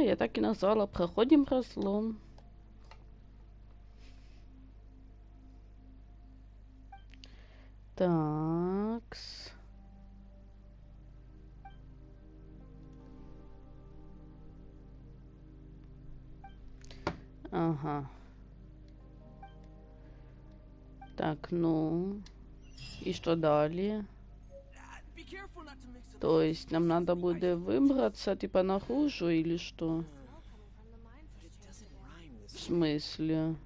я так и назвала. Проходим разлом. Такс. Ага. Так, ну. И что далее? То есть нам надо будет выбраться, типа, наружу или что? В смысле?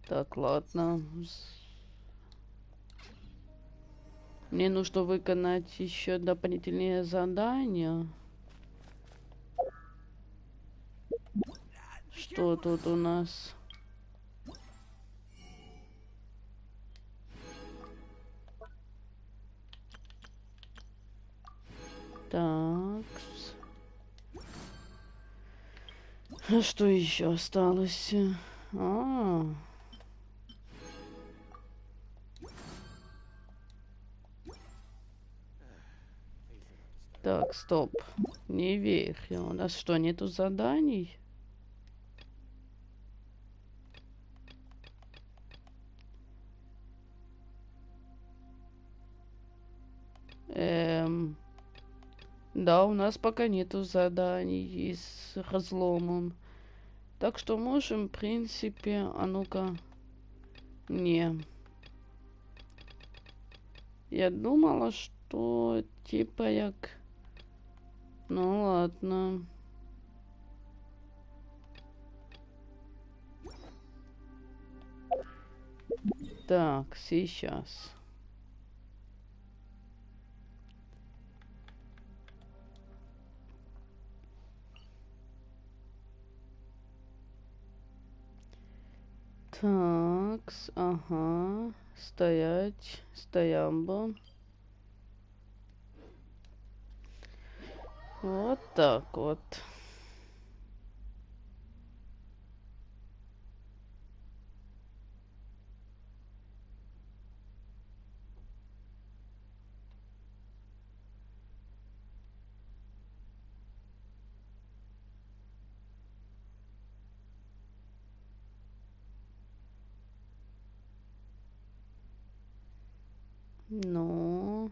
Так, ладно. Мне нужно выполнить еще дополнительные задания. Что тут у нас? Так. А что еще осталось? Так, стоп. Не верю. У нас что, нету заданий? Да, у нас пока нету заданий с разломом. Так что можем, в принципе... А ну-ка. Не. Я думала, что типа як... Ну ладно. Так, сейчас. Такс, ага. Стоять. Стоямба. Вот так вот. Ну...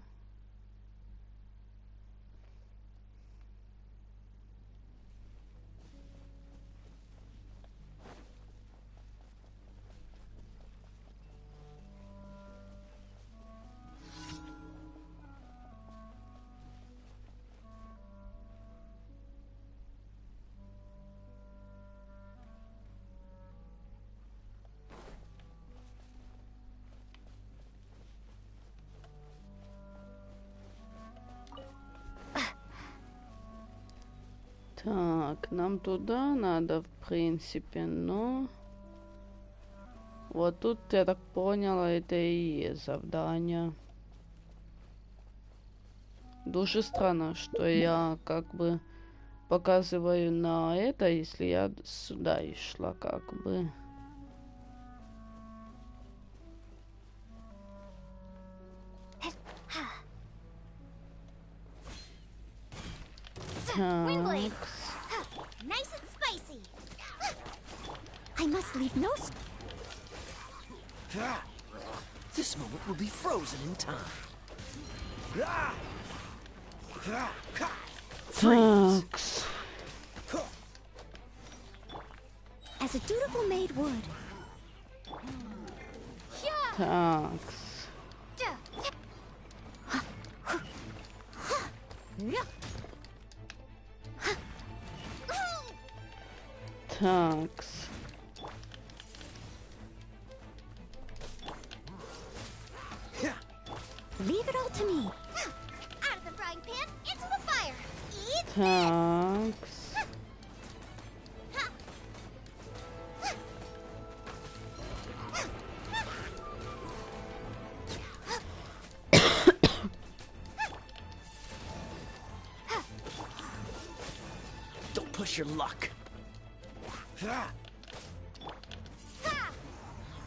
Так, нам туда надо, в принципе, но... Вот тут, я так поняла, это и есть завдание. Дуже странно, что я как бы показываю на это, если я сюда и шла, как бы. Так. Nice and spicy. I must leave no. This moment will be frozen in time. Такс. As a dutiful maid would. Такс. Такс. Leave it all to me. Out of the frying pan, into the fire. Eat Такс. Don't push your luck.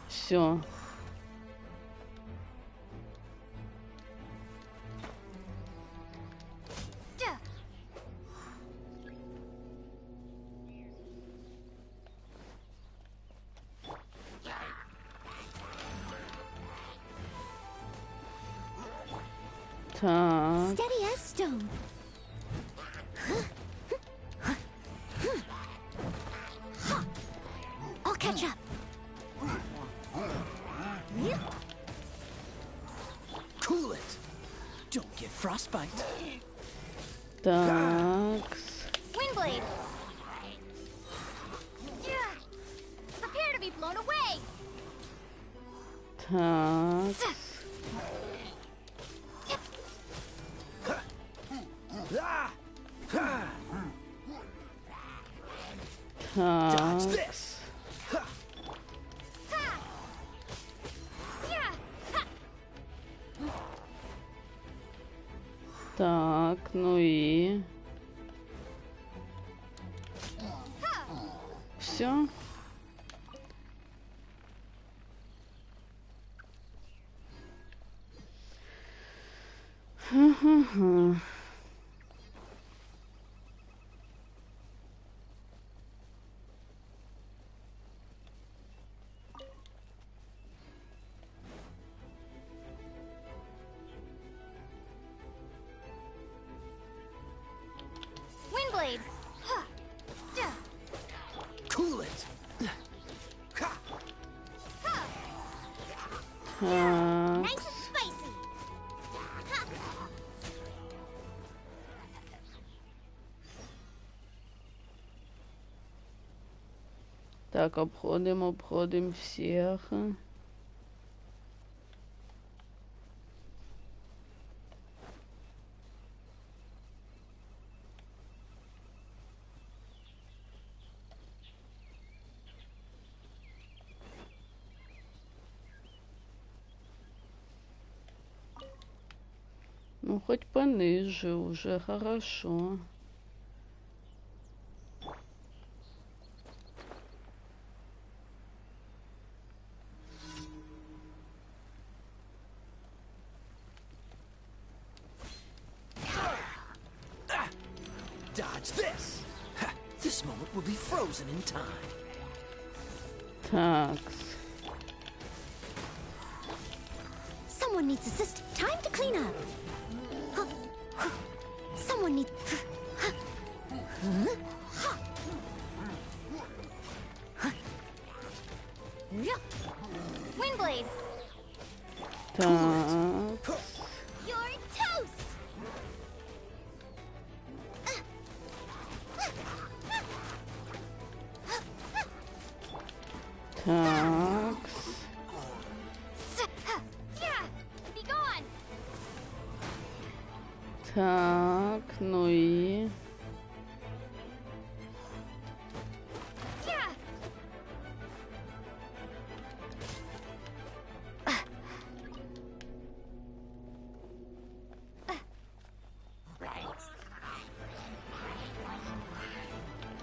Все. Так. Steady as stone. I'll catch up. Cool it. Don't get frostbite. Так. Windblade. Prepare to be blown away. Так. Dodge Так. this. Так, ну и... Все. Ха-ха-ха. Windblade. Cool it. Ha. Так. Nice and spicy. Так, обходим всех. Ну, хоть пониже уже, хорошо. Dodge this. Ha. This moment will be frozen in time. Так. Someone needs assist. Time to clean up. Someone needs. Windblade. Так. You're toast. Так. Be gone. Так, ну и...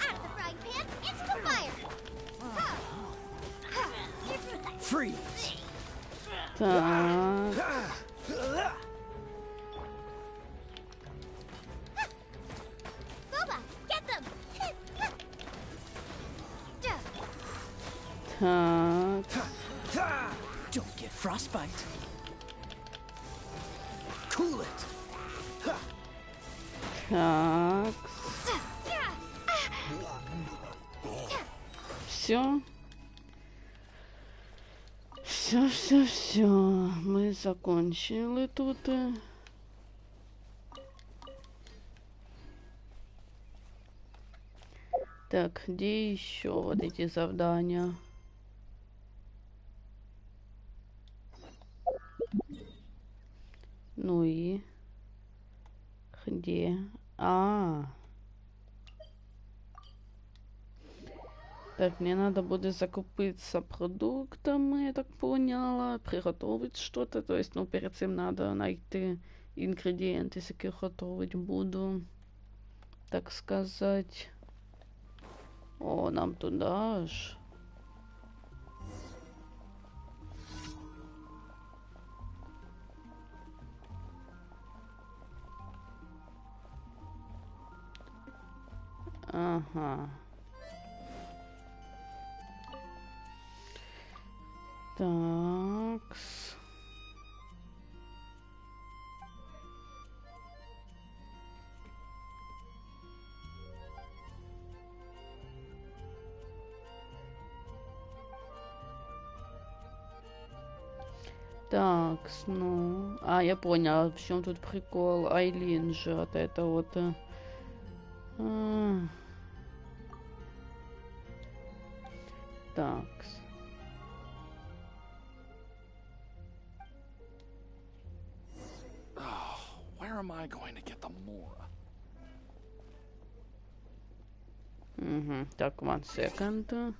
Out of the frying pan, into the fire. Freeze. Так. Boba, get them. Так. Don't get frostbite. Cool it. Ha. Так. Все. Все. Мы закончили тут. Так, где еще вот эти завдания? Ну и где? Так, мне надо будет закупиться продуктами, я так поняла, приготовить что-то. То есть, ну, перед этим надо найти ингредиенты, с яких готовить буду, так сказать. О, нам туда ж. Ага. Такс. Так, ну... А, я поняла, в чем тут прикол. Айлин же вот это вот... Так. Where am I going to get the more? Угу. Так, 1 second.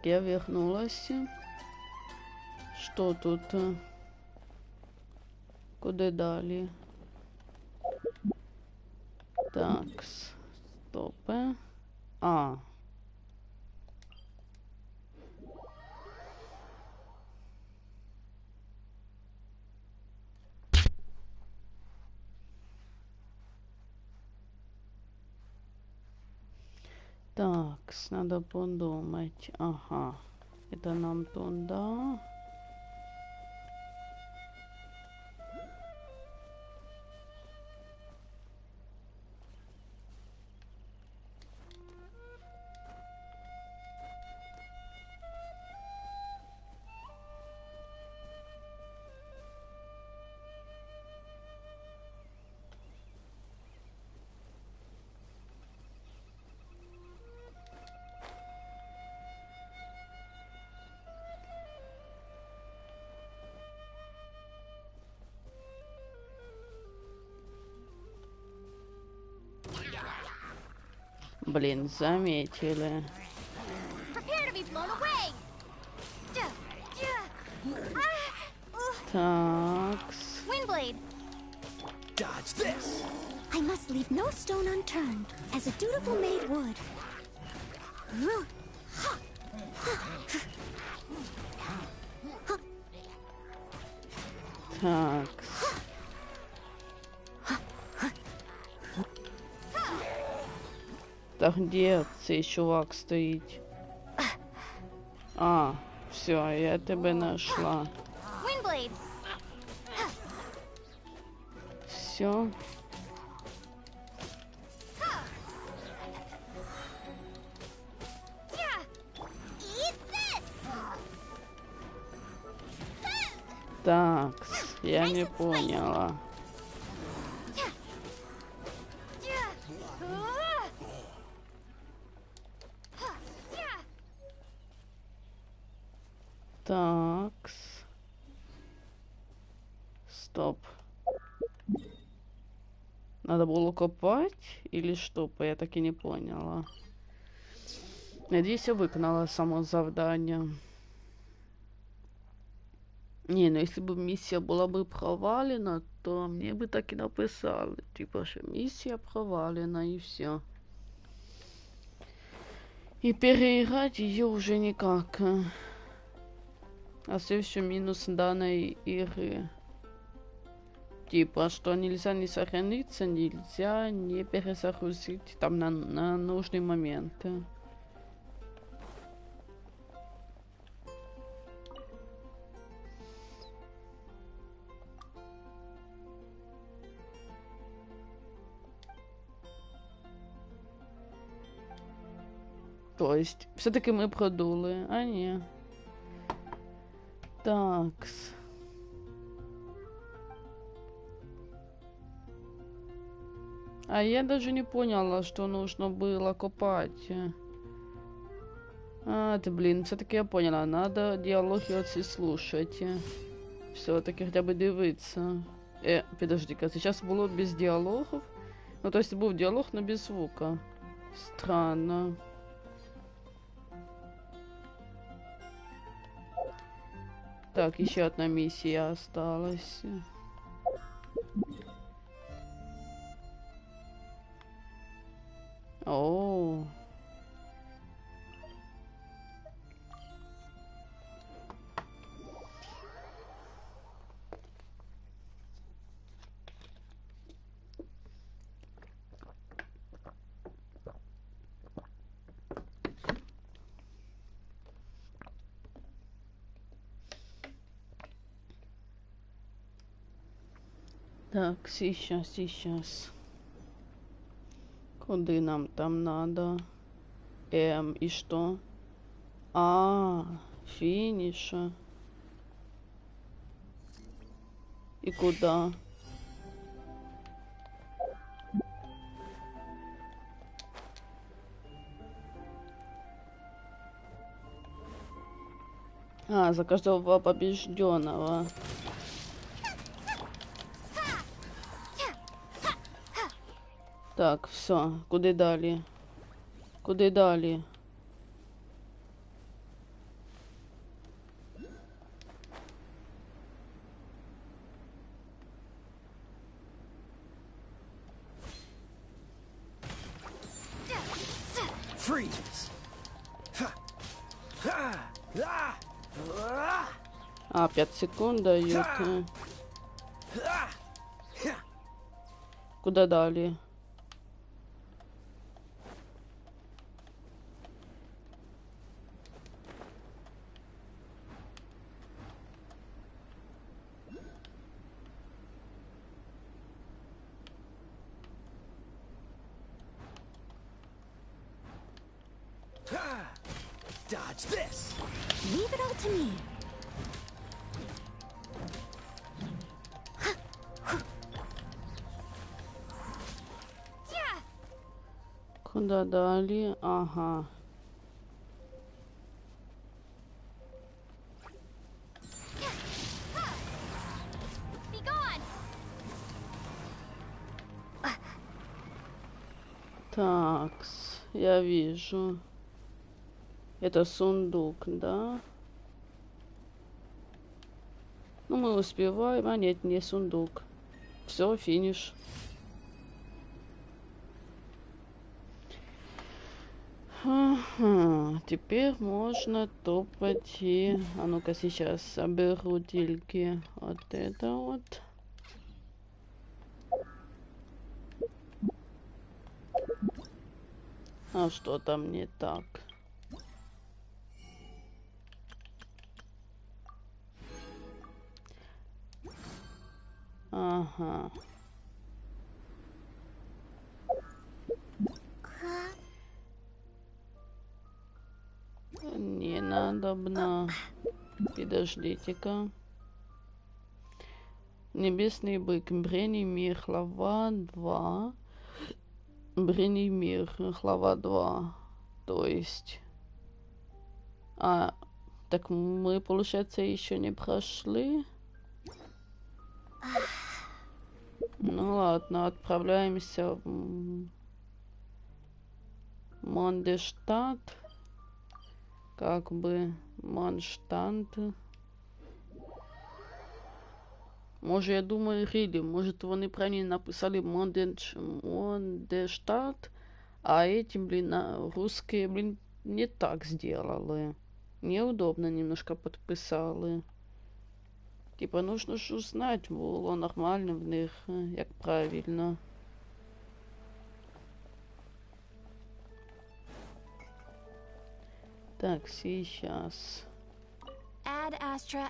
Я вернулась. Что тут? Куда дали? Так, стоп. А. Так, надо подумать. Ага. Это нам туда. Блин, заметили. Prepare to be blown away. Такс. Windblade. Dodge this. I must leave no stone unturned, as a dutiful maid would. Такс. Так где цей чувак стоїть? А, все, я тебе нашла. Windblade. Все. Eat this. Такс, я не поняла. Такс. Стоп. Надо было копать или что? Я так и не поняла. Надеюсь, я виконала само завдання. Не, ну если бы миссия была бы провалена, то мне бы так и написали. Типа, что миссия провалена и все. И переиграть ее уже никак. А все еще минус данной игры. Типа, что нельзя не сохраниться, нельзя не перезагрузить там на нужный момент. То есть, все-таки мы продули, а не. Такс. А я даже не поняла, что нужно было копать. А, ты, блин, все-таки я поняла. Надо диалоги оці слушать. Все-таки хотя бы дивиться. Подожди-ка, сейчас было без диалогов? Ну, то есть был диалог, но без звука. Странно. Так, еще одна миссия осталась. О. Так, сейчас. Куди нам там надо? И что? Финиша. И куда? За каждого побежденного. Так, все. Куди далі? Куди далі? Freeze. 5 секунд дают. Куда далі? Dodge this. Leave it all to me. Куда далі? Ага. Be gone. Такс, я вижу. Это сундук, да? Ну, мы успеваем. А нет, не сундук. Все, финиш. Ага, теперь можно топать и... А ну-ка, сейчас соберу тильки. Вот это вот. А что там не так? Ага. Не надобно. Подождите-ка. Небесный бык. Бренимир. Глава 2. Бренимир. Глава 2. То есть... так мы, получается, еще не прошли. Ну ладно, отправляемся в Мондештадт. Как бы Монштадт. Може, я думаю, Рілі. Може, вони правильно написали Мондештадт, а эти, блин, русские, блин, не так сделали. Неудобно немножко подписали. Типа, нужно ж узнать, було нормально в них, як правильно. Так, сейчас. Ad Astra.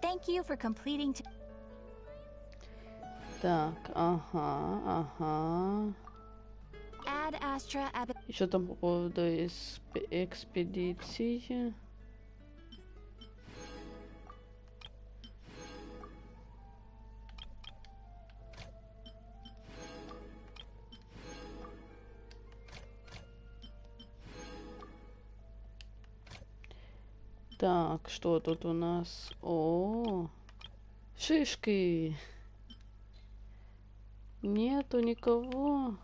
Thank you for completing. Так, ага. Ad Astra. Еще там по поводу экспедиции. Так, что тут у нас? О, шишки. Нету никого.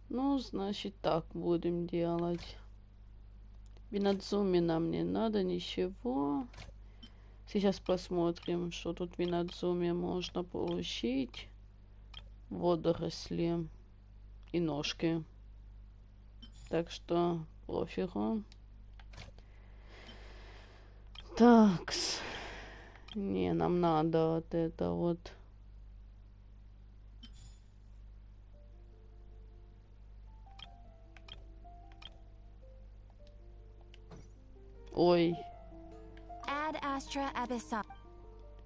Ну, значит, так будем делать. Винодзуми нам не надо ничего. Сейчас посмотрим, что тут в винодзуме можно получить. Водоросли и ножки. Так что пофигу. Такс. Не, нам надо вот это вот. Ой. Add Astra Abyssal.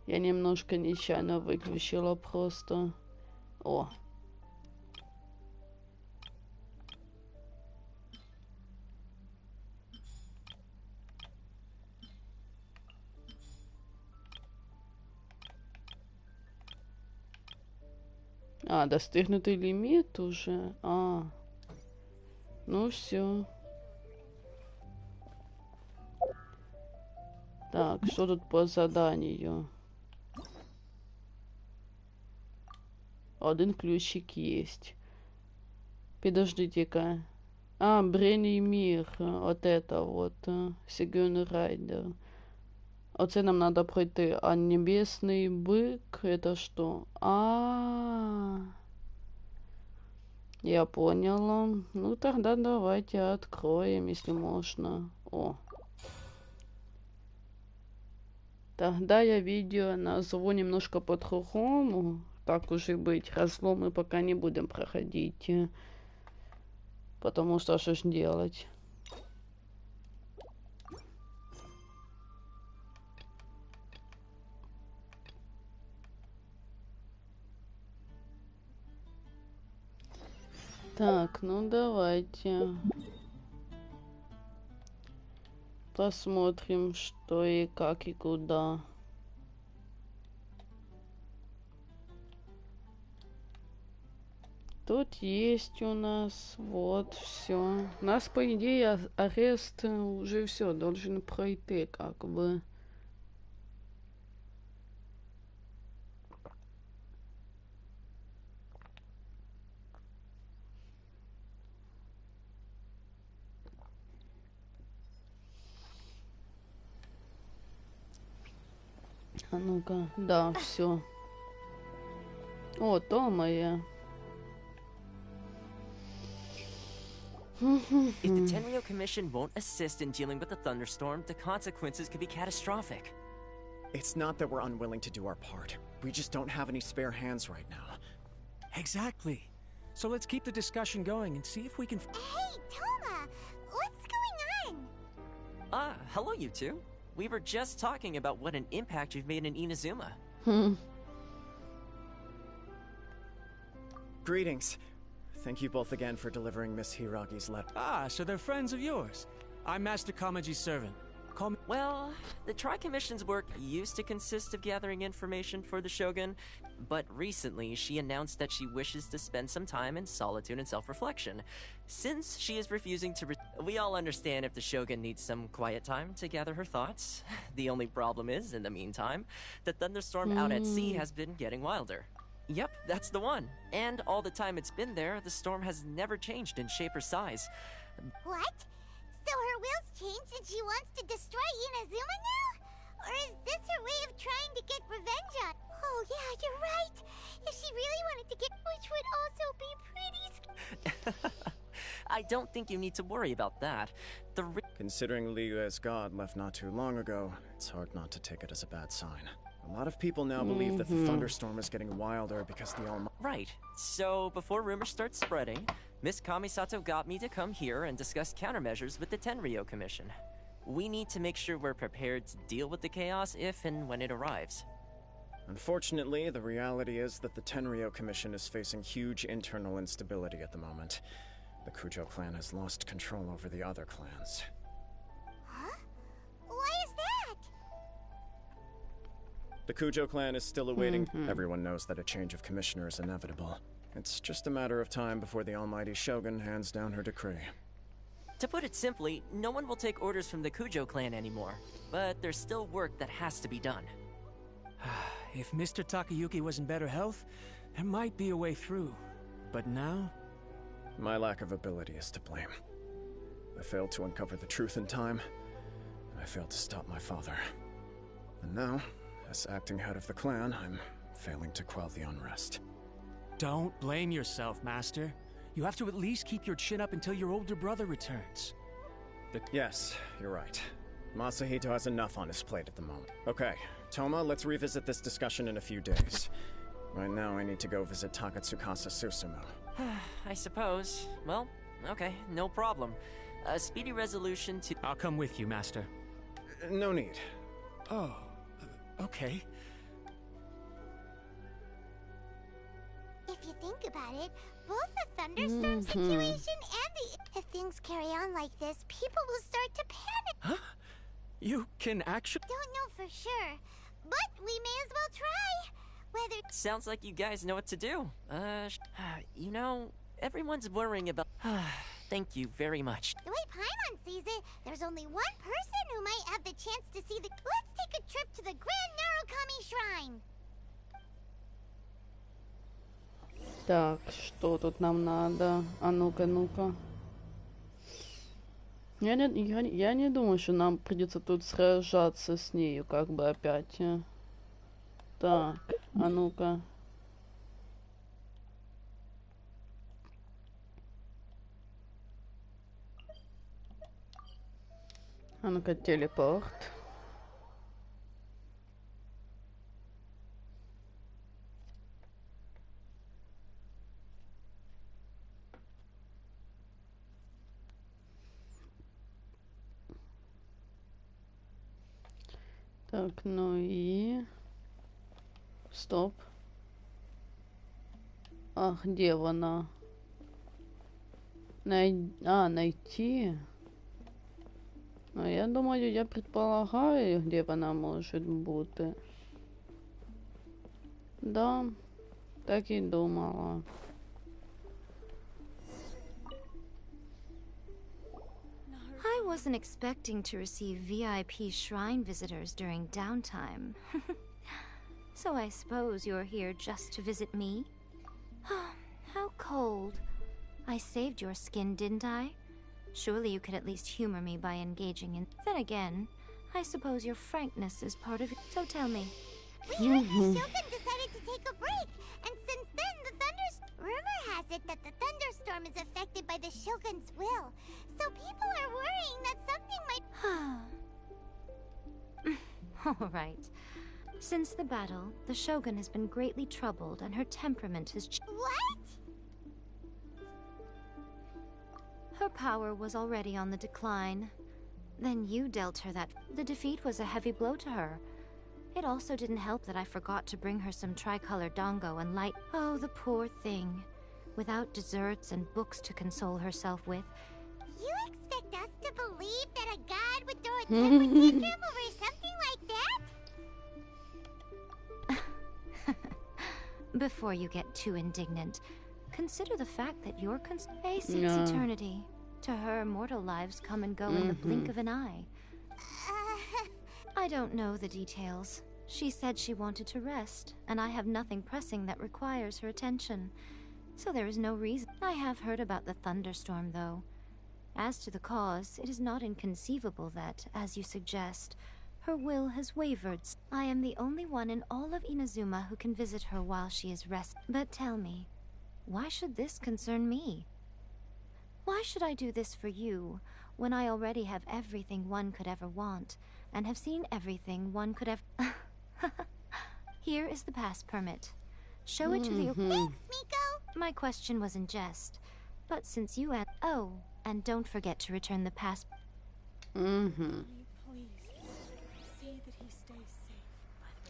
Я немножко нечаянно выключила просто. О. А, достигнутый лимит уже. А. Ну все. Так, что тут по заданию? Один ключик есть. Подождите-ка. А, Бренний мир. Вот это вот. Сигюн Райдер. Оце нам надо пройти. А небесный бык это что? Я поняла. Ну тогда давайте откроем, если можно. О. Тогда я видео назову немножко по-другому. Так уж и быть. Разломы пока не будем проходить. Потому что ж делать. Так, ну давайте. Посмотрим, что и как и куда. Тут есть у нас, вот, все. У нас, по идее, арест уже все должен пройти, как бы. А ну-ка, да, все. О, то моя. If the Tenryou Commission won't assist in dealing with the thunderstorm, the consequences could be catastrophic. It's not that we're unwilling to do our part. We just don't have any spare hands right now. Exactly. So let's keep the discussion going and see if we can... Hey, Toma! What's going on? Ah, hello you two. We were just talking about what an impact you've made in Inazuma. Greetings. Thank you both again for delivering Miss Hiragi's letter. Ah, so they're friends of yours. I'm Master Kamaji's servant. Call me... Well, the Tri-Commission's work used to consist of gathering information for the Shogun, but recently she announced that she wishes to spend some time in solitude and self-reflection. Since she is refusing to we all understand if the Shogun needs some quiet time to gather her thoughts. The only problem is, in the meantime, the thunderstorm out at sea has been getting wilder. Yep, that's the one. And all the time it's been there, the storm has never changed in shape or size. What? So her will's changed and she wants to destroy Inazuma now? Or is this her way of trying to get revenge on? Oh yeah, you're right. If she really wanted to get, which would also be pretty I don't think you need to worry about that. Considering Liu as god left not too long ago, it's hard not to take it as a bad sign. A lot of people now believe that the thunderstorm is getting wilder because the Almighty... Right. So, before rumors start spreading, Miss Kamisato got me to come here and discuss countermeasures with the Tenryou Commission. We need to make sure we're prepared to deal with the chaos if and when it arrives. Unfortunately, the reality is that the Tenryo Commission is facing huge internal instability at the moment. The Kujo clan has lost control over the other clans. Huh? Why is that? The Kujo clan is still awaiting. Everyone knows that a change of commissioner is inevitable. It's just a matter of time before the almighty Shogun hands down her decree. To put it simply, no one will take orders from the Kujo clan anymore. But there's still work that has to be done. If Mr. Takayuki was in better health, there might be a way through. But now? My lack of ability is to blame. I failed to uncover the truth in time. I failed to stop my father. And now, as acting head of the clan, I'm failing to quell the unrest. Don't blame yourself, Master. You have to at least keep your chin up until your older brother returns. Yes, you're right. Masahito has enough on his plate at the moment. Okay, Toma, let's revisit this discussion in a few days. Right now, I need to go visit Takatsukasa Susumu. I suppose. Well, okay, no problem. A speedy resolution to... I'll come with you, Master. No need. Oh, okay. If you think about it, both the thunderstorm situation and the... If things carry on like this, people will start to panic. Huh? You can actually... Don't know for sure, but we may as well try. Whether... Sounds like you guys know what to do. You know, everyone's worrying about... Thank you very much. The way Paimon sees it, there's only one person who might have the chance to see the... Let's take a trip to the Grand Narukami Shrine. Так, что тут нам надо? А ну-ка, ну-ка. Я не думаю, что нам придется тут сражаться с нею, как бы опять. Так, а ну-ка. А ну-ка, телепорт. Так, ну и... Стоп. Ах, где она? Найти. Ну, я думаю, я предполагаю, где вона може бути. Да, так і думала. I wasn't expecting to receive VIP shrine visitors during downtime. So I suppose you're here just to visit me? How cold. I saved your skin, didn't I? Surely you could at least humor me by engaging in... Then again, I suppose your frankness is part of it. So tell me. We heard the Shogun decided to take a break, and since then the Rumor has it that the thunderstorm is affected by the Shogun's will, so people are worrying that something might... All right. Since the battle, the Shogun has been greatly troubled and her temperament has... What? Her power was already on the decline. Then you dealt her that... The defeat was a heavy blow to her. It also didn't help that I forgot to bring her some tricolor dango and light... Oh, the poor thing. Without desserts and books to console herself with. You expect us to believe that a god would throw a temper tantrum over something like that? Before you get too indignant, consider the fact that your face seeks eternity. To her, mortal lives come and go in the blink of an eye. I don't know the details. She said she wanted to rest, and I have nothing pressing that requires her attention. So there is no reason. I have heard about the thunderstorm, though. As to the cause, it is not inconceivable that, as you suggest, her will has wavered. I am the only one in all of Inazuma who can visit her while she is resting. But tell me, why should this concern me? Why should I do this for you, when I already have everything one could ever want, and have seen everything one could ever... Here is the pass permit. Show it to the... Thanks, Miko! My question was in jest, but since you... Oh, and don't forget to return the pass... Please, see that he stays safe.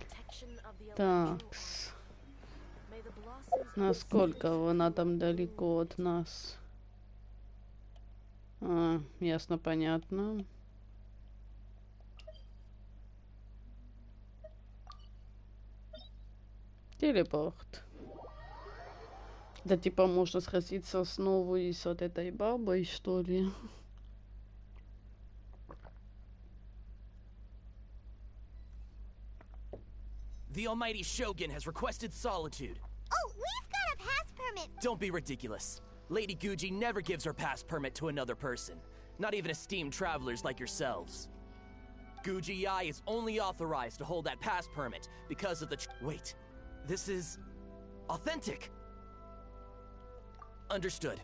Такс. Насколько она там далеко от нас? А, ясно, понятно. Телепорт. Да типа можно сразиться снова и с вот этой бабой, что ли? The almighty Shogun has requested solitude. Oh, we've got a pass permit. Don't be ridiculous. Lady Guji never gives her pass permit to another person. Not even esteemed travelers like yourselves. Guji-ai is only authorized to hold that pass permit because of the Wait, this is... authentic! Understood.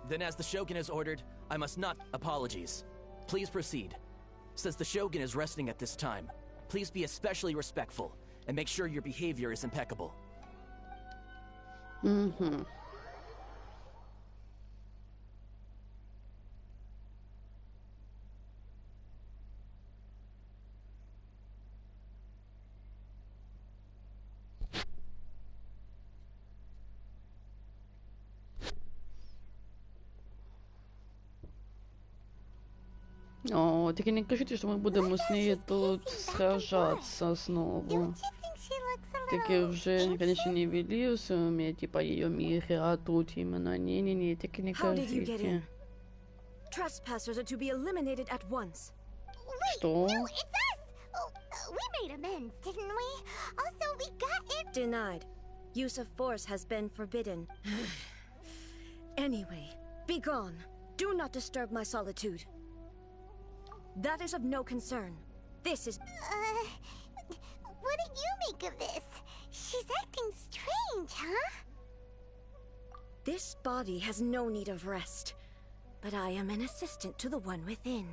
Then as the Shogun has ordered, I must not... Apologies. Please proceed. Since the Shogun is resting at this time, please be especially respectful, and make sure your behavior is impeccable. Mm-hmm. О, тільки не кажіть, що ми будемо з нею тут сражаться снова. Таки уже, конечно, не велился у меня, типа, ее мире, а тут именно. Не-не-не, таки не кажите. Trespassers are to be eliminated at once. Что? No, it's us! Oh, we made amends, didn't we? Also, we got it. Denied. Use of force has been forbidden. Anyway, be gone. Do not disturb my solitude. That is of no concern. This is... What do you make of this? She's acting strange, huh? This body has no need of rest. But I am an assistant to the one within.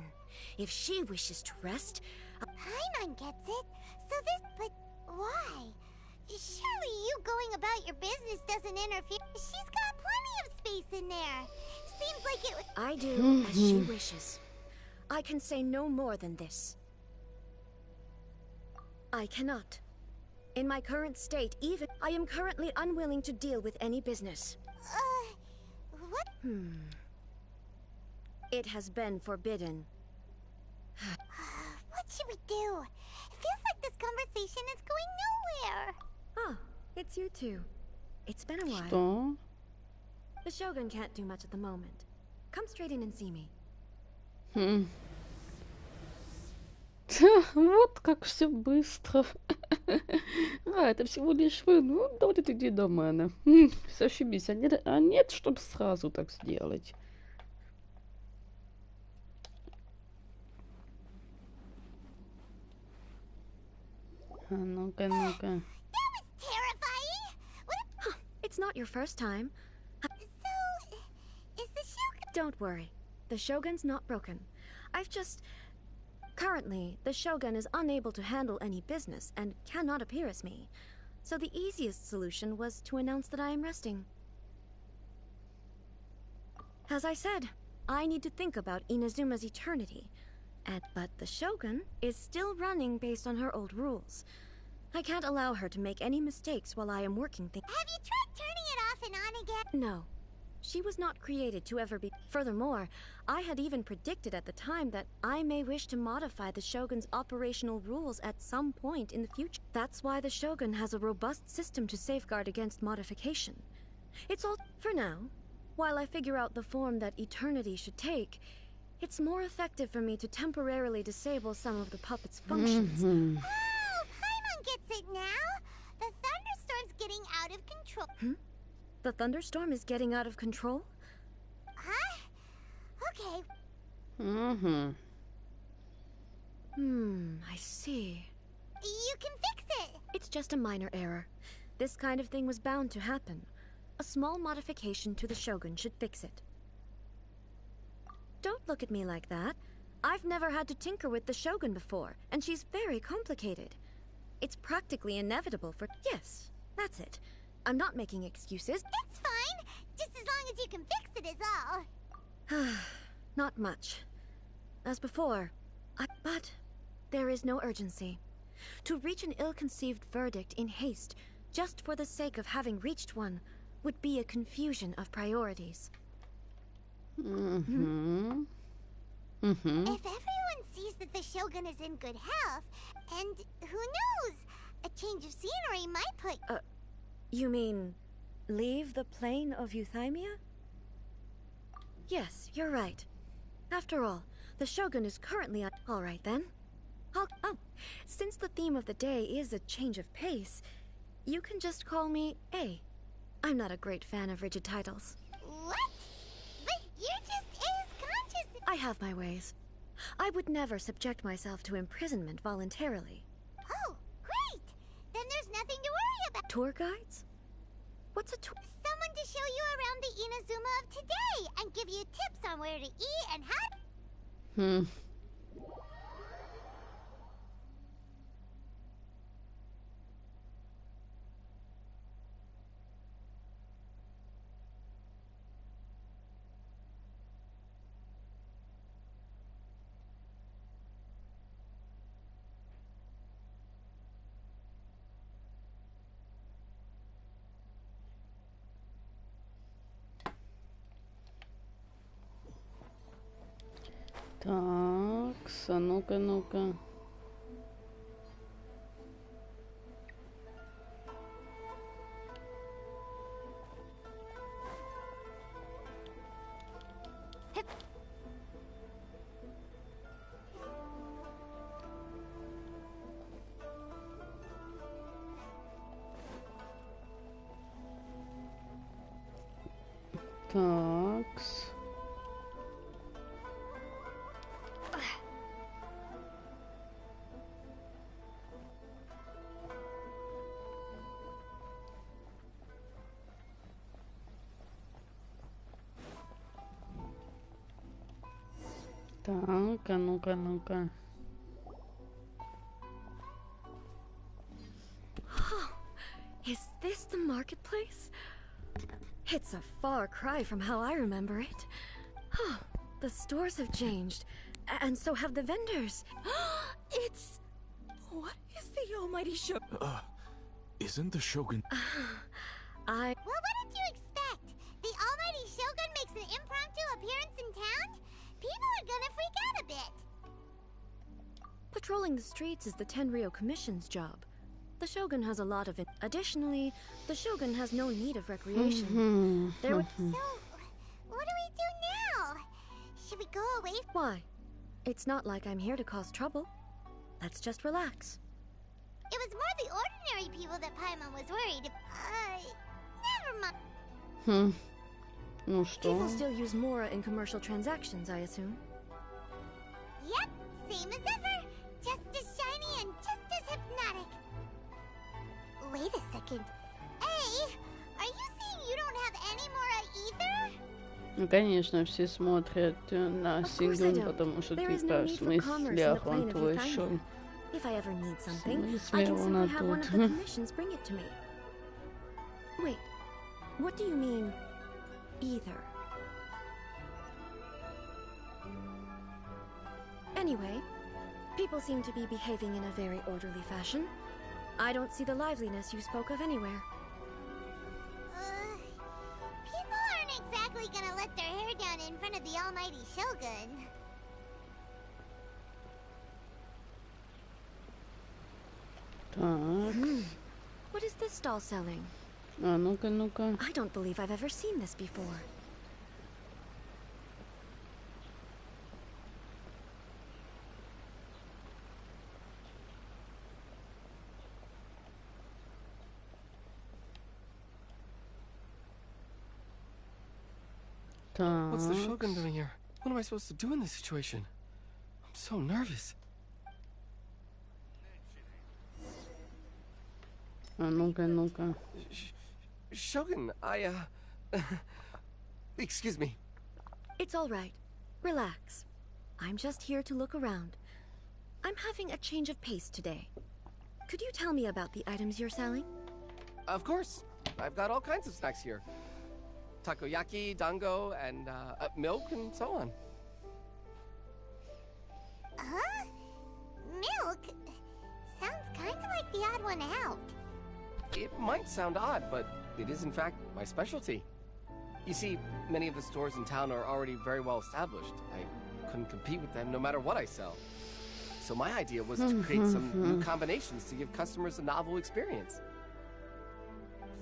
If she wishes to rest... Paimon gets it. So this... But why? Surely you going about your business doesn't interfere. She's got plenty of space in there. Seems like it would... I do as she wishes. I can say no more than this. I cannot. In my current state, even I am currently unwilling to deal with any business. What? It has been forbidden. What should we do? It feels like this conversation is going nowhere. Ah, it's you two. It's been a while. Что? The Shogun can't do much at the moment. Come straight in and see me. Вот как все быстро. А, это всего лишь вы. Ну, давайте ты иди до мене. Зашибись. А нет, чтобы сразу так сделать. А ну-ка, ну-ка. That was terrifying. What? It's not your first time. So, is the Shogun... Don't worry. The Shogun's not broken. I've just... Currently, the Shogun is unable to handle any business and cannot appear as me. So the easiest solution was to announce that I am resting. As I said, I need to think about Inazuma's eternity. But the Shogun is still running based on her old rules. I can't allow her to make any mistakes while I am working things. Have you tried turning it off and on again? No. She was not created to ever be... Furthermore, I had even predicted at the time that I may wish to modify the Shogun's operational rules at some point in the future. That's why the Shogun has a robust system to safeguard against modification. It's all... For now, while I figure out the form that eternity should take, it's more effective for me to temporarily disable some of the puppet's functions. Oh, Paimon gets it now. The thunderstorm's getting out of control. The thunderstorm is getting out of control? Huh? Okay. I see. You can fix it. It's just a minor error. This kind of thing was bound to happen. A small modification to the Shogun should fix it. Don't look at me like that. I've never had to tinker with the Shogun before, and she's very complicated. It's practically inevitable for... Yes, that's it. I'm not making excuses. It's fine. Just as long as you can fix it is all. Not much. As before, but there is no urgency. To reach an ill-conceived verdict in haste, just for the sake of having reached one, would be a confusion of priorities. If everyone sees that the Shogun is in good health, and who knows, a change of scenery might put... You mean leave the plane of euthymia? Yes, you're right. After all, the Shogun is currently on... All right, then. Since the theme of the day is a change of pace, you can just call me A. I'm not a great fan of rigid titles. What? But you're just A's conscious... I have my ways. I would never subject myself to imprisonment voluntarily. Oh, great! Then there's nothing to worry about. Tour guides? What's a tour? Someone to show you around the Inazuma of today and give you tips on where to eat and how... Так, ну-ка, ну-ка. Такс. Так, ну-ка, ну-ка. Is this the marketplace? It's a far cry from how I remember it. The stores have changed, and so have the vendors. It's... What is the almighty Shogun? Isn't the Shogun... Well, what did you expect? The almighty Shogun makes an impromptu appearance in town? People are gonna freak out a bit. Patrolling the streets is the Tenryou Commission's job. The Shogun has a lot of it. Additionally, the Shogun has no need of recreation. So, what do we do now? Should we go away? Why? It's not like I'm here to cause trouble. Let's just relax. It was more the ordinary people that Paimon was worried. Never mind. Ну что? People still use Mora in commercial transactions, I assume. Yep, same as ever. Just as shiny and just as hypnotic. Wait a second. Hey, are you saying you don't have any Mora either? Ну, конечно, все смотрят на Сингун, потому что типа, в смысле, он твой шоу. If I ever need something, В I смысле, can он simply have one of the commissions bring it to me. Wait, what do you mean, either? Anyway, people seem to be behaving in a very orderly fashion. I don't see the liveliness you spoke of anywhere. People aren't exactly gonna let their hair down in front of the almighty Shogun. Так. What is this stall selling? А ну-ка, ну-ка. I don't believe I've ever seen this before. What's the Shogun doing here? What am I supposed to do in this situation? I'm so nervous. А ну-ка, ну-ка. Shogun, excuse me. It's all right. Relax. I'm just here to look around. I'm having a change of pace today. Could you tell me about the items you're selling? Of course. I've got all kinds of snacks here. Takoyaki, dango, and milk, and so on. Huh? Milk? Sounds one out. It might sound odd, but it is in fact my specialty. You see, many of the stores in town are already very well established. I couldn't compete with them no matter what I sell. So my idea was to create some new combinations to give customers a novel experience.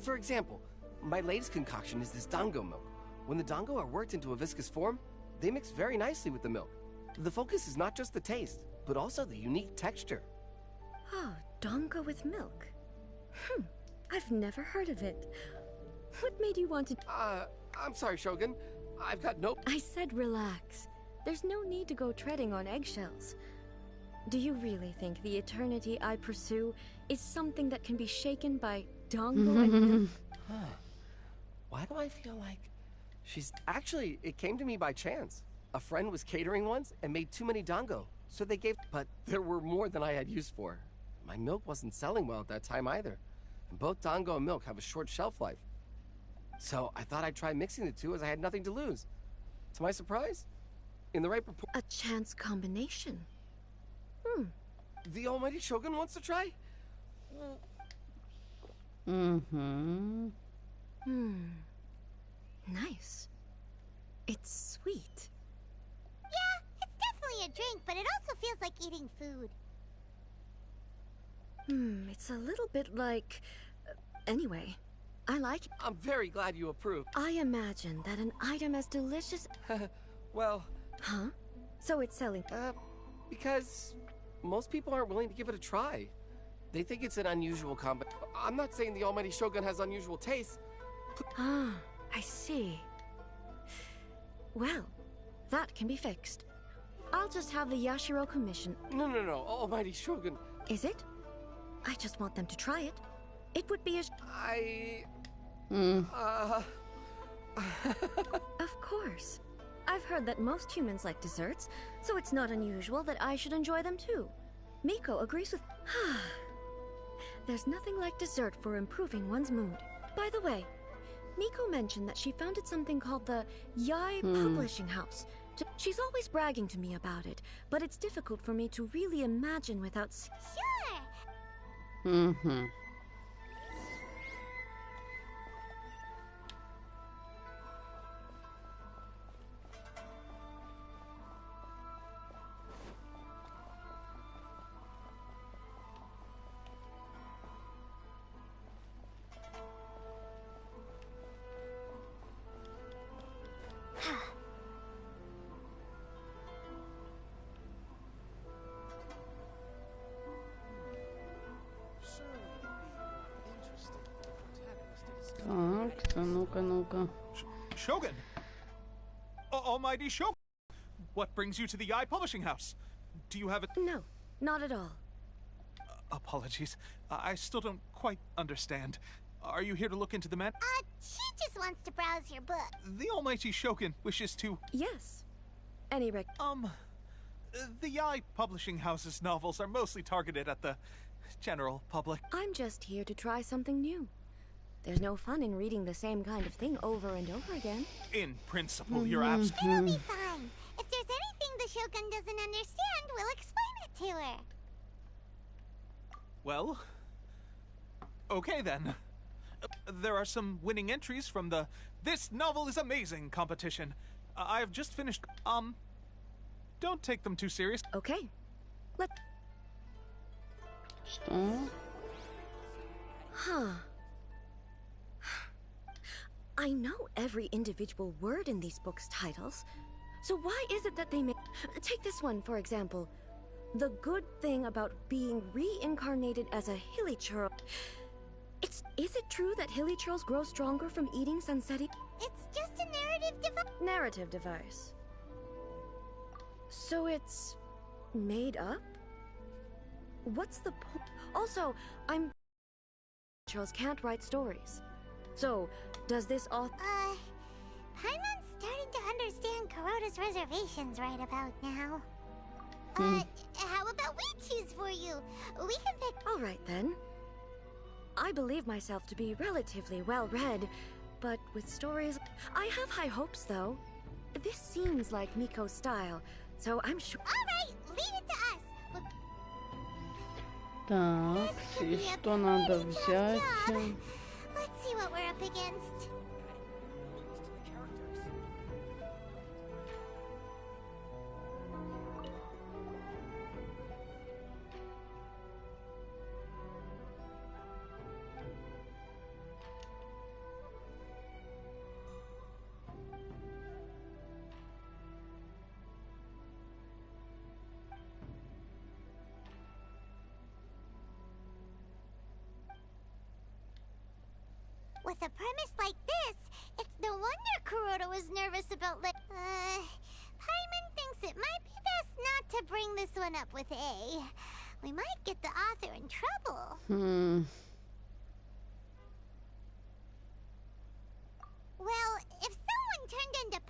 For example, my latest concoction is this dango milk. When the dango are worked into a viscous form, they mix very nicely with the milk. The focus is not just the taste, but also the unique texture. Oh, dango with milk. I've never heard of it. What made you want to... I'm sorry, Shogun. I've got no... I said relax. There's no need to go treading on eggshells. Do you really think the eternity I pursue is something that can be shaken by dango and milk? Why do I feel like... She's... Actually, it came to me by chance. A friend was catering once and made too many dango, so they gave... But there were more than I had use for. My milk wasn't selling well at that time either. And both dango and milk have a short shelf life. So I thought I'd try mixing the two as I had nothing to lose. To my surprise, in the right proportion... A chance combination. The almighty Shogun wants to try? Nice. It's sweet. Yeah, it's definitely a drink, but it also feels like eating food. It's a little bit like... Anyway, I like it. I'm very glad you approve. I imagine that an item as delicious... Well... Huh? So it's selling... Because most people aren't willing to give it a try. They think it's an unusual combo. I'm not saying the almighty Shogun has unusual tastes. Ah, I see. Well, that can be fixed. I'll just have the Yashiro commission... No, almighty Shogun. Is it? I just want them to try it. It would be a... Of course. I've heard that most humans like desserts, so it's not unusual that I should enjoy them too. Miko agrees with... There's nothing like dessert for improving one's mood. By the way, Miko mentioned that she founded something called the Yai Publishing House. She's always bragging to me about it, but it's difficult for me to really imagine without... Sure! Так, ну-ка. Shogun! Almighty Shogun! What brings you to the Yai Publishing House? Do you have a... No, not at all. Apologies. I still don't quite understand. Are you here to look into the man? She just wants to browse your book. The almighty Shogun wishes to... Yes. Any The Yai Publishing House's novels are mostly targeted at the general public. I'm just here to try something new. There's no fun in reading the same kind of thing over and over again. In principle, you're absolutely... It'll be fine. If there's anything the Shogun doesn't understand, we'll explain it to her. Well... Okay then. There are some winning entries from the This Novel is Amazing competition. I've just finished... Don't take them too serious. Okay. Что? I know every individual word in these books' titles. So why is it that they make... Take this one, for example. The good thing about being reincarnated as a hilichurl. Is it true that hilichurls grow stronger from eating sunsetti? It's just a narrative device. Narrative device. So it's... made up? What's the point? Also, hilichurls can't write stories. So, does this author... Paimon's starting to understand Kuroda's reservations right about now. How about we choose for you? We can pick... All right, then. I believe myself to be relatively well-read, but with stories... I have high hopes, though. This seems like Miko's style, so I'm sure... All right, leave it to us. Так, и что надо взять? Let's see what we're up against. With a premise like this, it's no wonder Kuroda was nervous about Paimon thinks it might be best not to bring this one up with A. We might get the author in trouble. Well, if someone turned into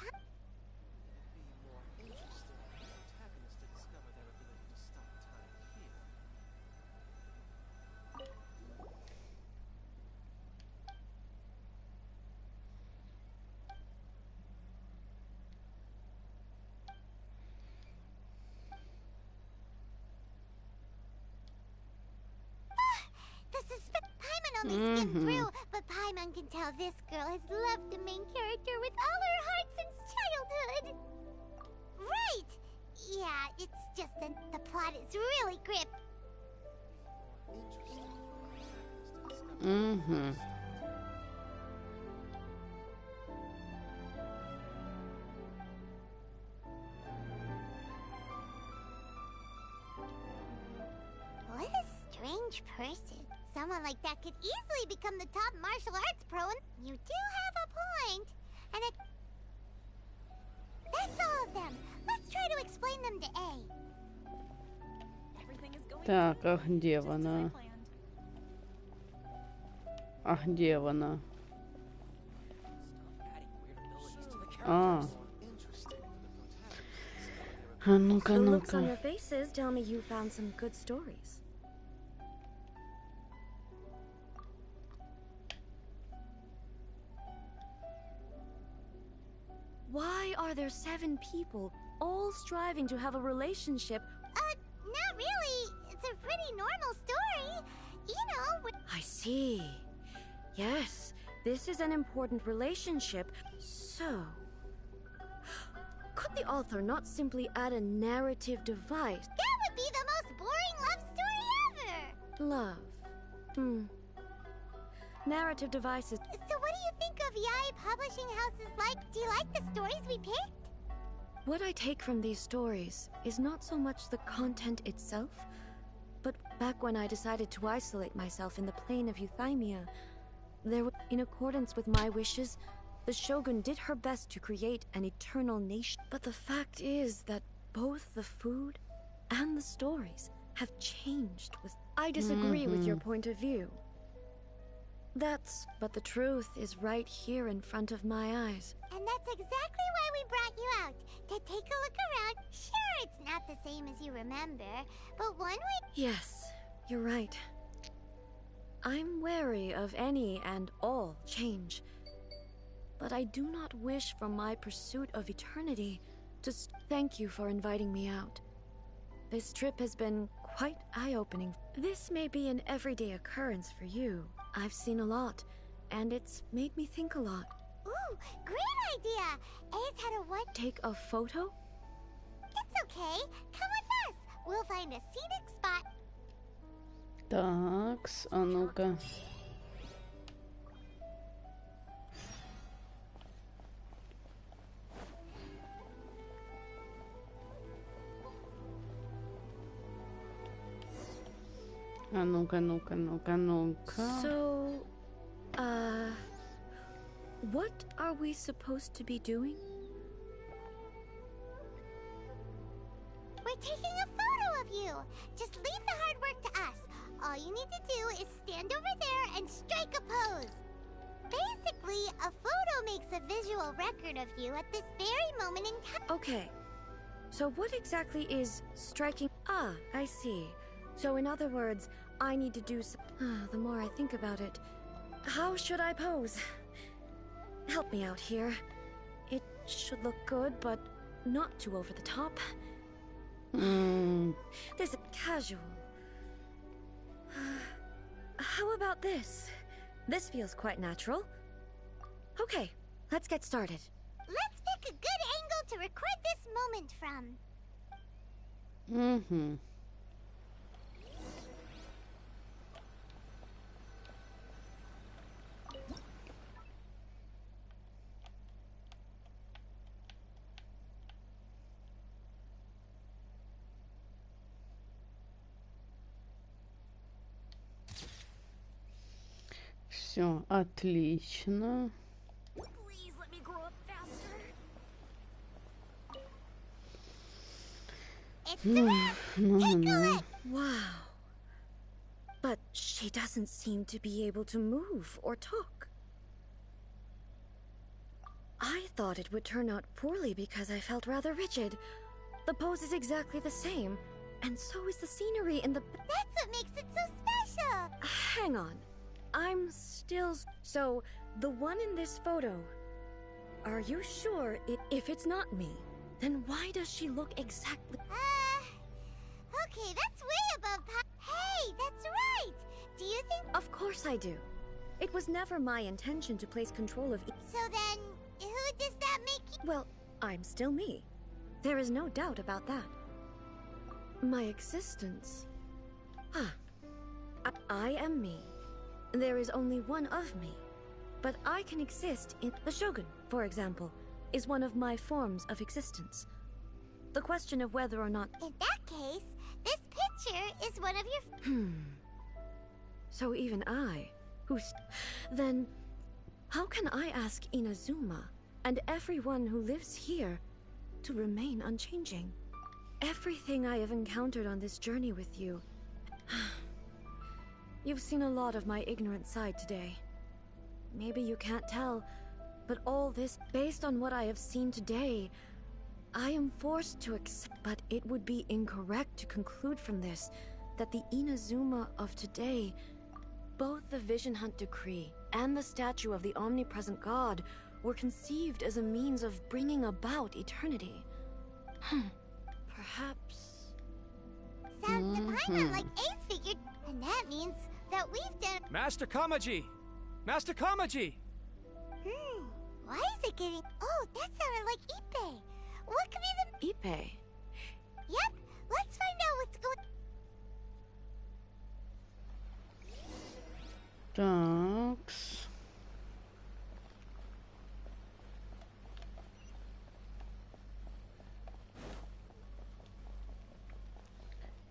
only skimmed through, but Paimon can tell this girl has loved the main character with all her heart since childhood. Right! Yeah, it's just that the plot is really gripped. What a strange person. Someone like that could easily become the top martial arts pro, and you do have a point. And it... That's all of them. Let's try to explain them to A. Так, а где она? А где она? А. Ну-ка, The looks on ну-ка. your faces tell me you found some good stories. Why are there 7 people all striving to have a relationship? Not really. It's a pretty normal story. You know... I see. Yes, this is an important relationship. So... could the author not simply add a narrative device? That would be the most boring love story ever! Love. Narrative devices. So what do you think of Yae Publishing House's do you like the stories we picked? What I take from these stories is not so much the content itself, but back when I decided to isolate myself in the plane of Euthymia, in accordance with my wishes, the Shogun did her best to create an eternal nation. But the fact is that both the food and the stories have changed with... I disagree with your point of view. But the truth is right here in front of my eyes. And that's exactly why we brought you out, to take a look around. Sure, it's not the same as you remember, but one way... Yes, you're right. I'm wary of any and all change. But I do not wish for my pursuit of eternity to... Thank you for inviting me out. This trip has been quite eye-opening. This may be an everyday occurrence for you. I've seen a lot, and it's made me think a lot. Ooh, great idea! A's had a what? Take a photo? It's okay. Come with us. We'll find a scenic spot. Такс, а ну-ка. А ну-ка, ну-ка, ну-ка, ну-ка. So, what are we supposed to be doing? We're taking a photo of you. Just leave the hard work to us. All you need to do is stand over there and strike a pose. Basically, a photo makes a visual record of you at this very moment in time. Okay. So what exactly is striking? Ah, I see. So in other words, I need to do the more I think about it. How should I pose? Help me out here. It should look good, but not too over the top. This is casual. How about this? This feels quite natural. Okay, let's get started. Let's pick a good angle to record this moment from. Mm-hmm. Все, отлично. Please let me grow up faster. It's a wrap. Tickle it. Wow. But she doesn't seem to be able to move or talk. I thought it would turn out poorly because I felt rather rigid. The pose is exactly the same, and so is the scenery in the... That's what makes it so special. Hang on. I'm still... So, the one in this photo... Are you sure if it's not me, then why does she look exactly... Okay, that's way above Hey, that's right! Do you think... Of course I do. It was never my intention to place control of... So then, who does that make you... Well, I'm still me. There is no doubt about that. My existence... I am me. There is only one of me. But I can exist in... The Shogun, for example, is one of my forms of existence. The question of whether or not... In that case, this picture is one of your... So even I, who's... Then, how can I ask Inazuma and everyone who lives here to remain unchanging? Everything I have encountered on this journey with you... You've seen a lot of my ignorant side today. Maybe you can't tell, but all this, based on what I have seen today, I am forced to accept. But it would be incorrect to conclude from this that the Inazuma of today, both the Vision Hunt Decree and the statue of the omnipresent god, were conceived as a means of bringing about eternity. Perhaps... Sounds divine, like Ace figured, and that means that we've done... Master Kamaji! Master Kamaji! Why is it getting... Oh, that sounded like Ippei. What could be the... Ippei? Yep, let's find out what's going... Так.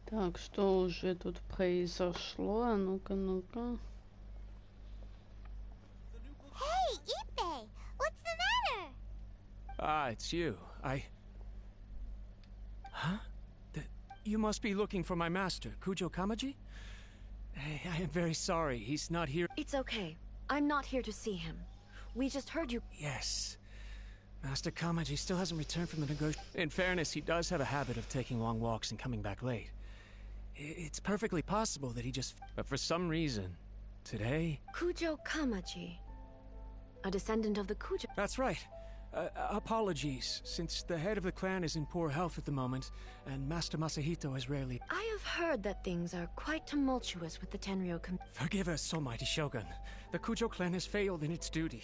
Так, что уже тут произошло? А ну-ка, ну-ка. Hey, Ippei! What's the matter? Ah, it's you. Huh? You must be looking for my master, Kujo Kamaji? I am very sorry, he's not here. It's okay. I'm not here to see him. We just heard you... Yes. Master Kamaji still hasn't returned from the negotiation. In fairness, he does have a habit of taking long walks and coming back late. It's perfectly possible that he just... But for some reason, today... Kujo Kamaji. A descendant of the Kujo... That's right. Apologies, since the head of the clan is in poor health at the moment, and Master Masahito has rarely... I have heard that things are quite tumultuous with the Tenryo Forgive us, Almighty Shogun. The Kujo clan has failed in its duty.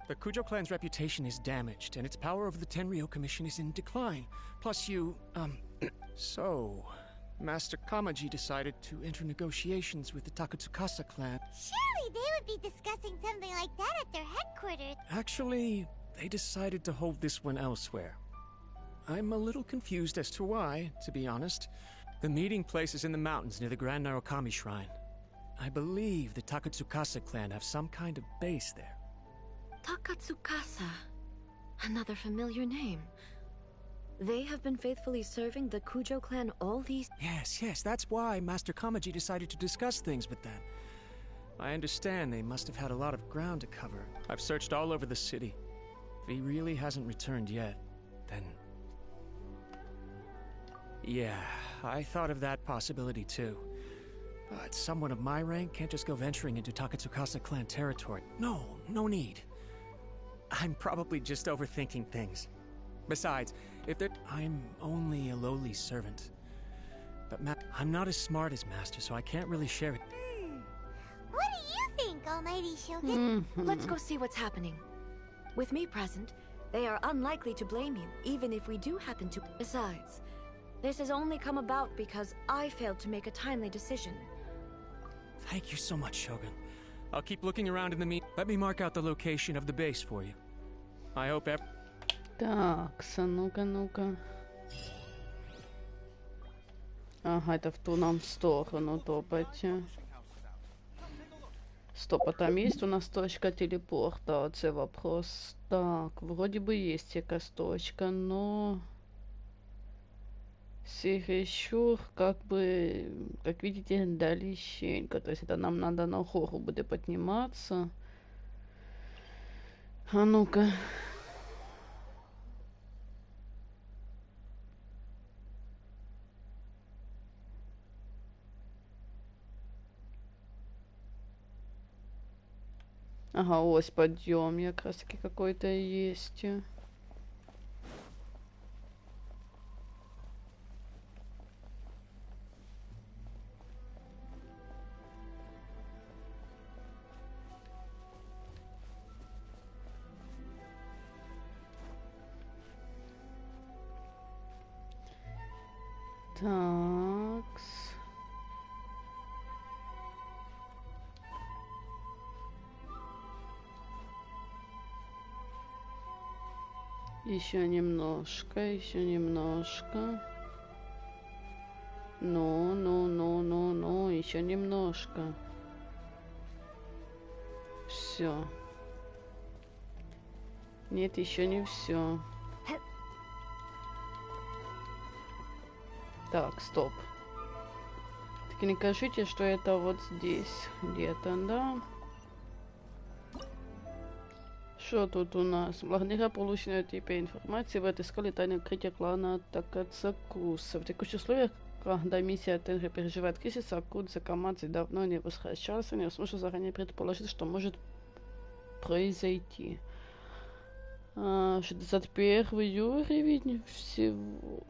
The Kujo clan's reputation is damaged, and its power over the Tenryo Commission is in decline. Plus you, So, Master Kamaji decided to enter negotiations with the Takatsukasa clan. Surely they would be discussing something like that at their headquarters. Actually, they decided to hold this one elsewhere. I'm a little confused as to why, to be honest. The meeting place is in the mountains near the Grand Narukami Shrine. I believe the Takatsukasa clan have some kind of base there. Takatsukasa. Another familiar name. They have been faithfully serving the Kujo clan all these... Yes, that's why Master Kamaji decided to discuss things with them. I understand they must have had a lot of ground to cover. I've searched all over the city. If he really hasn't returned yet, then... Yeah, I thought of that possibility too. But someone of my rank can't just go venturing into Takatsukasa clan territory. No need. I'm probably just overthinking things. Besides, I'm only a lowly servant. But I'm not as smart as Master, so I can't really share it. What almighty Shogun. Let's go see what's happening. With me present, they are unlikely to blame you, even if we do happen to. Besides, this has only come about because I failed to make a timely decision. Thank you so much, Shogun. I'll keep looking around in the Let me mark out the location of the base for you. I hope Так, ну-ка, ну-ка. Ага, это в ту нам сторону топать. Стоп, а там есть у нас точка телепорта? Це вопрос. Так, вроде бы есть якась точка, но... Чересчур, как бы, как видите, далеченько. То есть это нам надо на гору будет подниматься. А ну-ка. Ага, ось подъем якраз таки какой-то есть. Такс. Еще немножко, еще немножко. Ну, еще немножко. Все. Нет, еще не все. Так, стоп. Так не кажите, что это вот здесь где-то, да? Что тут у нас? Благодаря полученной типа информации вы отыскали тайное укрытие клана Такацакуса. В текущих условиях, когда миссия Тенгри переживает кризис, Акудза Камадзе давно не возвращался, невозможно заранее предположить, что может произойти. 61 уровень всего.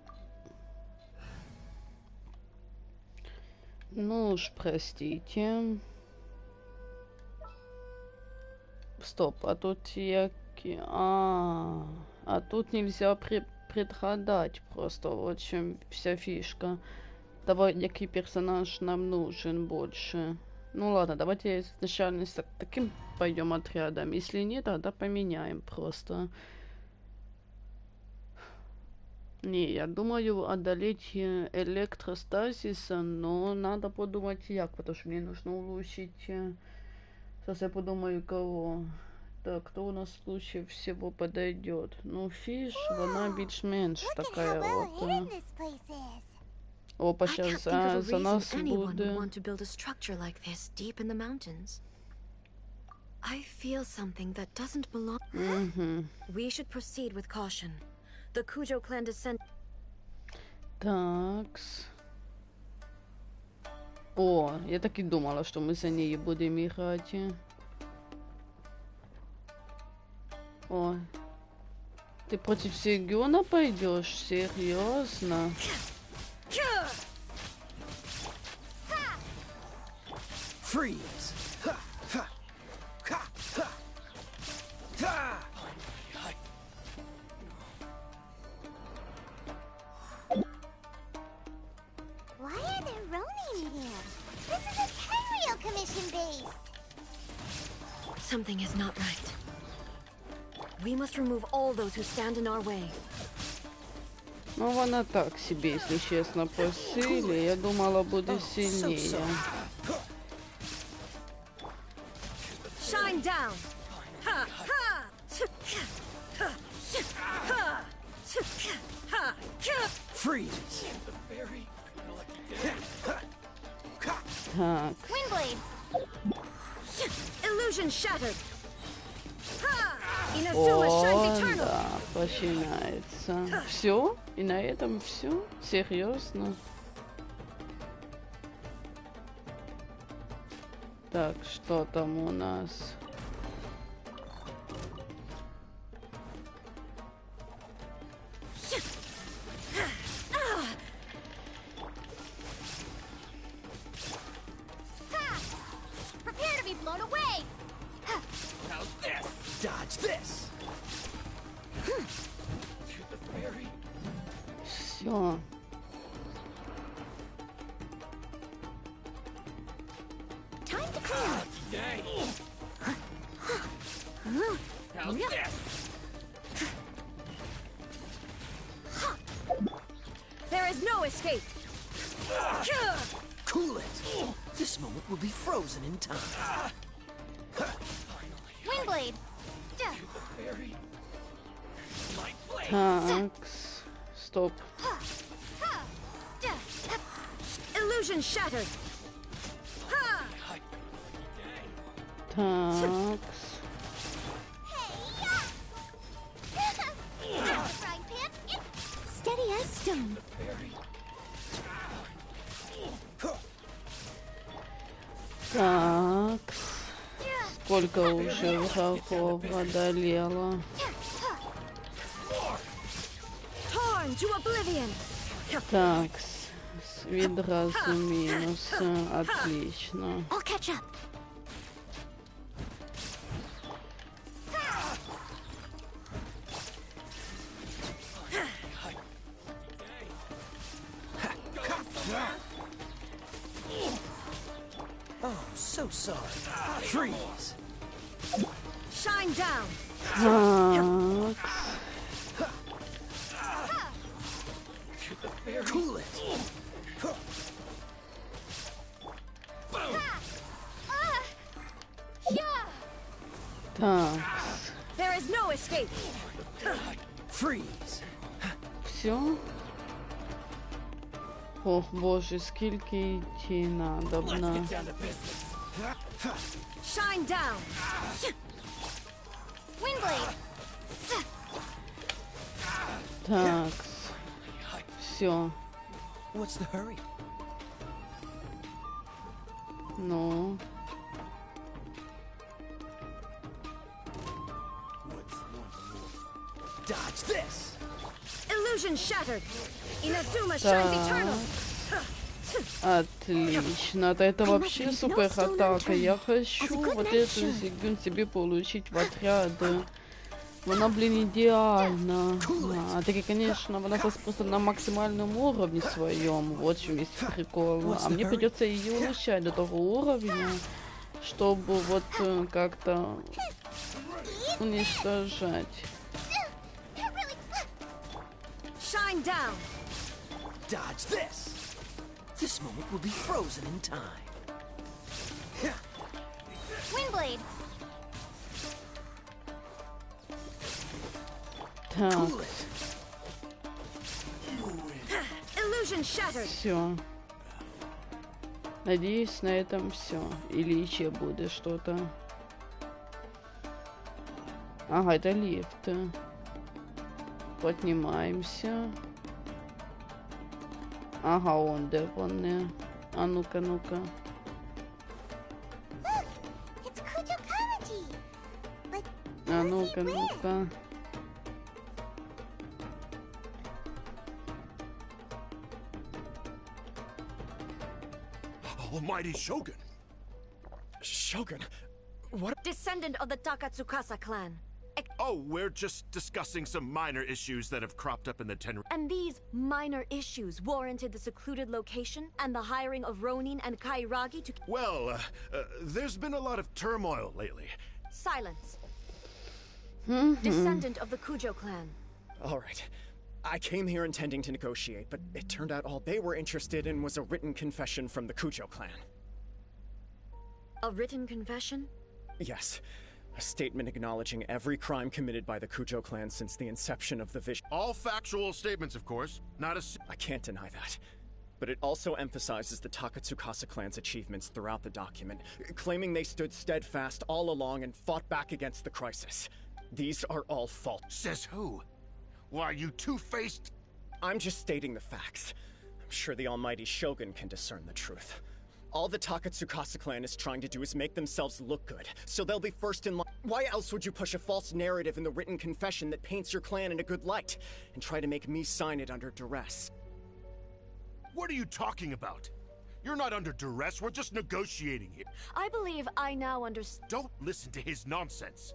Ну уж простите. Стоп, а тут а тут нельзя предгадать просто. Вот в чем вся фишка. Давай, який персонаж нам нужен больше. Ну ладно, давайте изначально с таким пойдем отрядом. Если нет, тогда поменяем просто. Не, я думаю одолеть электростазиса, но надо подумать як, потому что мне нужно улучшить. Сейчас я подумаю, кого. Так, кто у нас лучше всего подойдет? Ну, Фиш, вона більш-менш такая вот. Опа, сейчас за нас буде. I feel something that doesn't belong. We should proceed with caution. The Kujo clan descend. Такс. О, я так и думала, что мы за ней будем играть. О, ты против Сигюна пойдешь? Серьезно? Freeze! Why are there Ronin here? This is a Tenryou commission base. Something is not right. We must remove all those who stand in our way. Ну, вона так себе, если честно, по силе. Я думала, будет сильнее. Shine down. Freeze! Так. Windblade. Illusion shattered. О, да, начинается. Все? И на этом все? Серьезно? Так, что там у нас? Prepare to be blown away. Что? Time to clear. How's this? There is no escape. Cool it. This moment will be frozen in time. Windblade. Так, стоп. Illusion shattered. Так. Steady as stone. Так. Сколько уже врагов одолела? Torn to oblivion. Так, вид разу минус. Отлично. I'll catch up. Oh, so sorry. Freeze. Shine down. Так. Cool it. Так. There is no escape. Freeze. Все. Ох, боже, скільки идти надо. Shine down. Windblade. Так. Все. What's the hurry? Ну. Dodge this. Illusion shattered. Inazuma shines eternal. Отлично. Это вообще супер атака. Я хочу вот эту зигун себе получить в отряд. Вона, блин, идеально. А таки, конечно, она просто на максимальном уровне своем. Вот в чем есть прикол. А мне придется ее улучшать до того уровня, чтобы вот как-то уничтожать. Shine down. Dodge this. This moment will be frozen in time. Windblade. Так, Cool it. Illusion shattered. все. Надеюсь, на этом все. Или еще будет что-то. Ага, это лифт. Поднимаемся. Ага, он де вон. А ну-ка, ну-ка. Look, it's Kujo Kamaji. But А ну-ка, where? ну-ка. Almighty Shogun! Shogun, what? Descendant of the Takatsukasa clan. Oh, we're just discussing some minor issues that have cropped up in the Ten... And these minor issues warranted the secluded location and the hiring of Ronin and Kairagi to... Well, there's been a lot of turmoil lately. Silence. Descendant of the Kujo clan. All right. I came here intending to negotiate, but it turned out all they were interested in was a written confession from the Kujo clan. A written confession? Yes. A statement acknowledging every crime committed by the Kujo clan since the inception of the Vision. All factual statements, of course. Not a... I can't deny that. But it also emphasizes the Takatsukasa clan's achievements throughout the document, claiming they stood steadfast all along and fought back against the crisis. These are all false. Says who? Why, you two-faced... I'm just stating the facts. I'm sure the almighty Shogun can discern the truth. All the Takatsukasa clan is trying to do is make themselves look good, so they'll be first in line. Why else would you push a false narrative in the written confession that paints your clan in a good light, and try to make me sign it under duress? What are you talking about? You're not under duress, we're just negotiating here. I believe I now understand. Don't listen to his nonsense.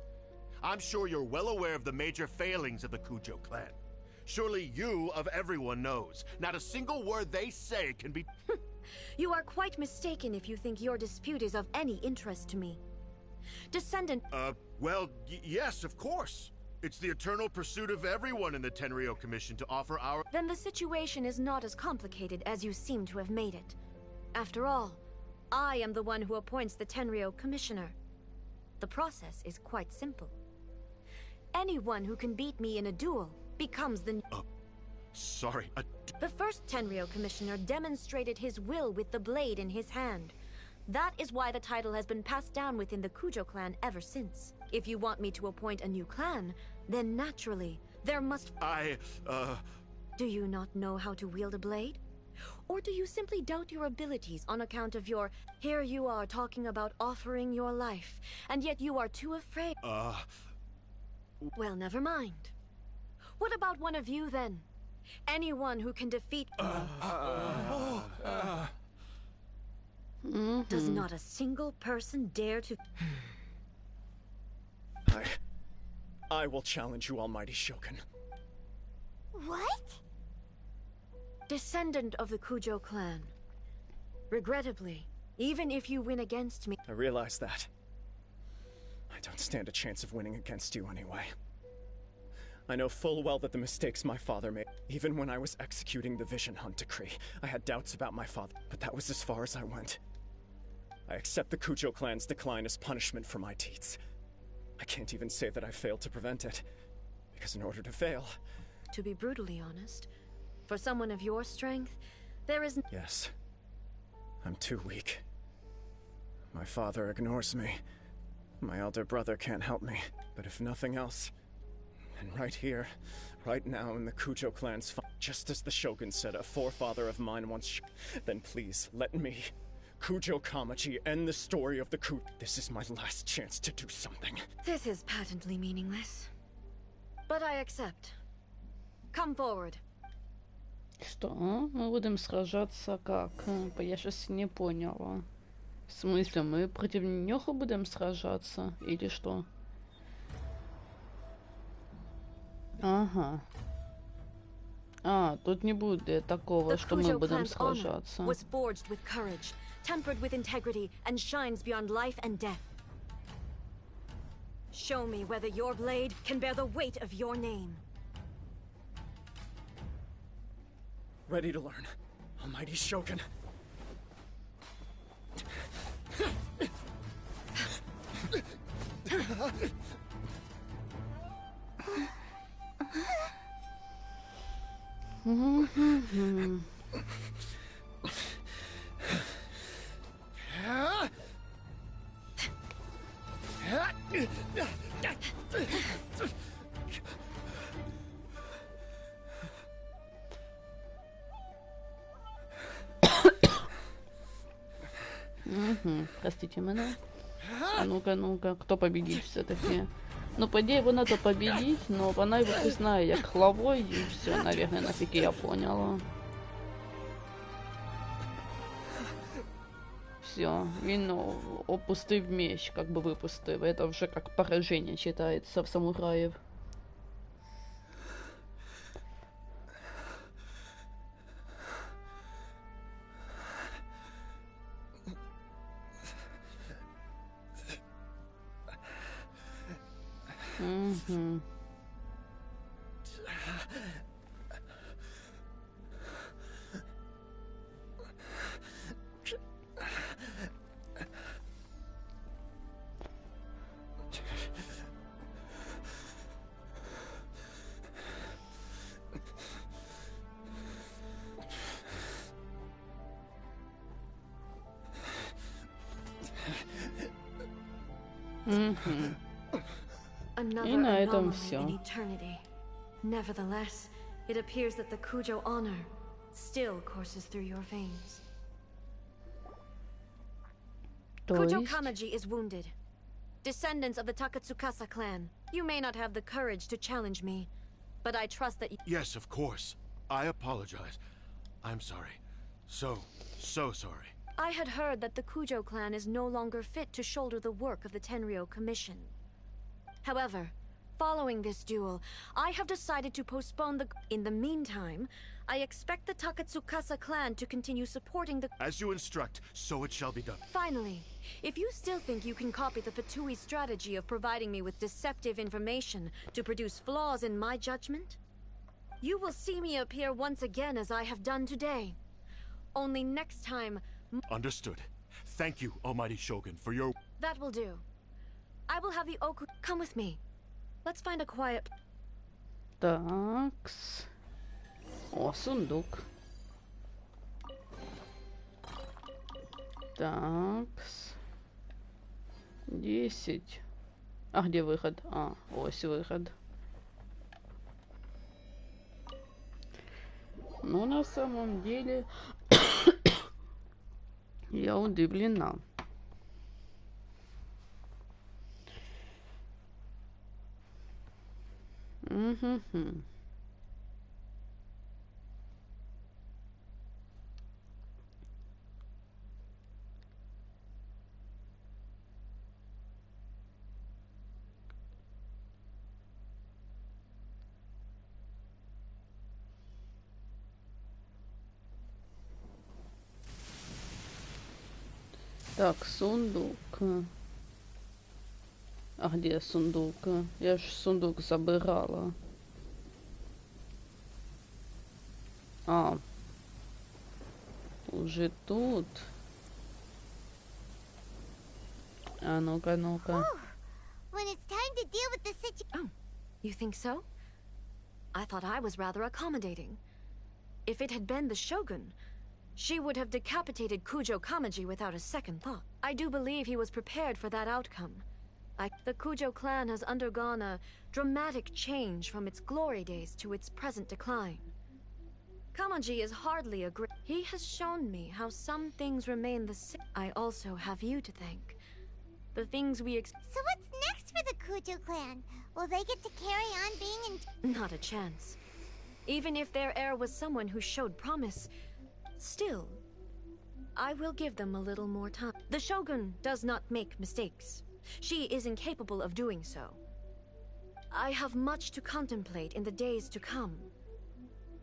I'm sure you're well aware of the major failings of the Kujo clan. Surely you, of everyone, knows. Not a single word they say can be... You are quite mistaken if you think your dispute is of any interest to me. Descendant... well, yes, of course. It's the eternal pursuit of everyone in the Tenryou Commission to offer our... Then the situation is not as complicated as you seem to have made it. After all, I am the one who appoints the Tenryou Commissioner. The process is quite simple. Anyone who can beat me in a duel becomes the... sorry, The first Tenryou Commissioner demonstrated his will with the blade in his hand. That is why the title has been passed down within the Kujo clan ever since. If you want me to appoint a new clan, then naturally, there must... Do you not know how to wield a blade? Or do you simply doubt your abilities on account of your... Here you are talking about offering your life, and yet you are too afraid... Well, never mind. What about one of you, then? Anyone who can defeat... Does not a single person dare to... I will challenge you, Almighty Shogun. What? Descendant of the Kujo clan. Regrettably, even if you win against me... I realize that. I don't stand a chance of winning against you anyway. I know full well that the mistakes my father made... Even when I was executing the Vision Hunt decree, I had doubts about my father, but that was as far as I went. I accept the Kujo clan's decline as punishment for my deeds. I can't even say that I failed to prevent it, because in order to fail... To be brutally honest, for someone of your strength, there is... Yes. I'm too weak. My father ignores me. My elder brother can't help me. But if nothing else, then right here, right now in the Kujo clan's just as the Shogun said a forefather of mine once then please, let me, Kujo Kamachi, end the story of the Kujo. This is my last chance to do something. This is patently meaningless. But I accept. Come forward. Что? Мы будем сражаться как? Я сейчас не поняла. В смысле, мы против неха будем сражаться? Или что? Ага. Тут не будет такого, что мы будем сражаться. Was forged with courage, tempered with integrity, and shines beyond life and death. Show me whether your blade can bear the weight of your name. Ready to learn, Almighty Shogun. Простите меня. Ну-ка, кто победит все-таки? Ну, по идее, его надо победить, но вона его признає як главой, и все, наверное, нафиг я поняла. Все, він опустив меч, как бы выпустив. Это уже как поражение считается в самураев. И на этом все. Nevertheless, it appears that the Kujo honor still courses through your veins. Kujo Kamaji is wounded. Descendants of the Takatsukasa clan, you may not have the courage to challenge me, but I trust that you... Yes, of course. I apologize. I'm sorry. So sorry. I had heard that the Kujo clan is no longer fit to shoulder the work of the Tenryou Commission. However, Following this duel, I have decided to postpone the... In the meantime, I expect the Takatsukasa clan to continue supporting the... As you instruct, so it shall be done. Finally, if you still think you can copy the Fatui strategy of providing me with deceptive information to produce flaws in my judgment, you will see me appear once again as I have done today. Only next time... Understood. Thank you, Almighty Shogun, for your... That will do. I will have the Oku... Come with me. Let's find a quiet... Такс. О, сундук. Такс. 10. А где выход? А, ось выход. Ну, на самом деле, я удивлена. Угу. Так, сундук. А где сундук? Я ж сундук забирала. А. Уже тут. А ну-ка, ну-ка. When it's time to deal with the situation. Oh, you think so? I thought I was rather accommodating. If it had been the Shogun, she would have decapitated Kujo Kamaji without a second thought. I do believe he was prepared for that outcome. The Kujo clan has undergone a dramatic change from its glory days to its present decline. Kamaji is hardly a great... He has shown me how some things remain the same. I also have you to thank. The things we So what's next for the Kujo clan? Will they get to carry on being in... Not a chance. Even if their heir was someone who showed promise, still, I will give them a little more time. The Shogun does not make mistakes. She is incapable of doing so. I have much to contemplate in the days to come.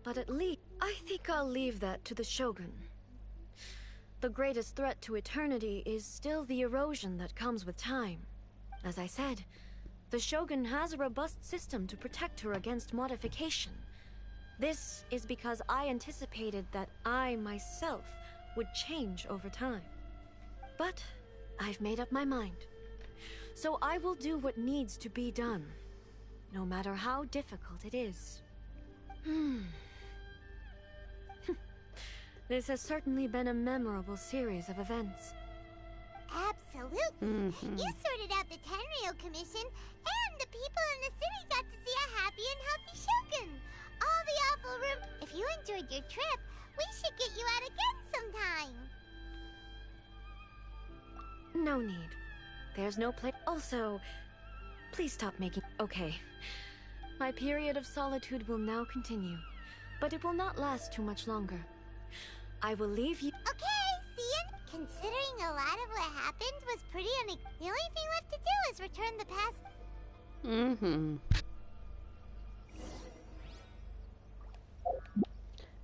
But at least, I think I'll leave that to the Shogun. The greatest threat to eternity is still the erosion that comes with time. As I said, the Shogun has a robust system to protect her against modification. This is because I anticipated that I myself would change over time. But I've made up my mind. So I will do what needs to be done, no matter how difficult it is. This has certainly been a memorable series of events. Absolutely. You sorted out the Tenryo Commission, and the people in the city got to see a happy and healthy Shogun. All the awful room. If you enjoyed your trip, we should get you out again sometime. No need. There's no place. Also, please stop making... Okay. My period of solitude will now continue, but it will not last too much longer. I will leave you... Okay, see ya. Considering a lot of what happened was pretty the only thing left to do is return the past...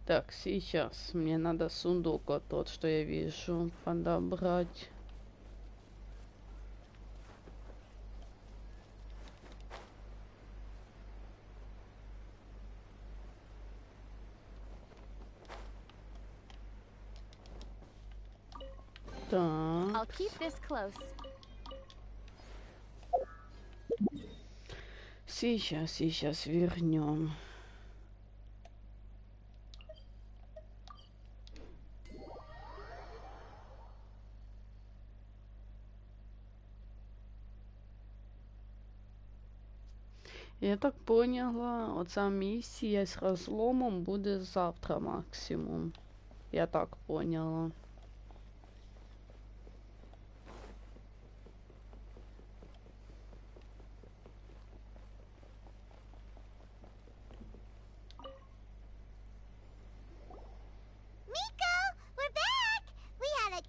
Так, сейчас мне надо сундук вот тот, что я вижу, подобрать. I'll keep this close. Сейчас вернем. Я так поняла, оця місія з розломом буде завтра максимум. Я так поняла.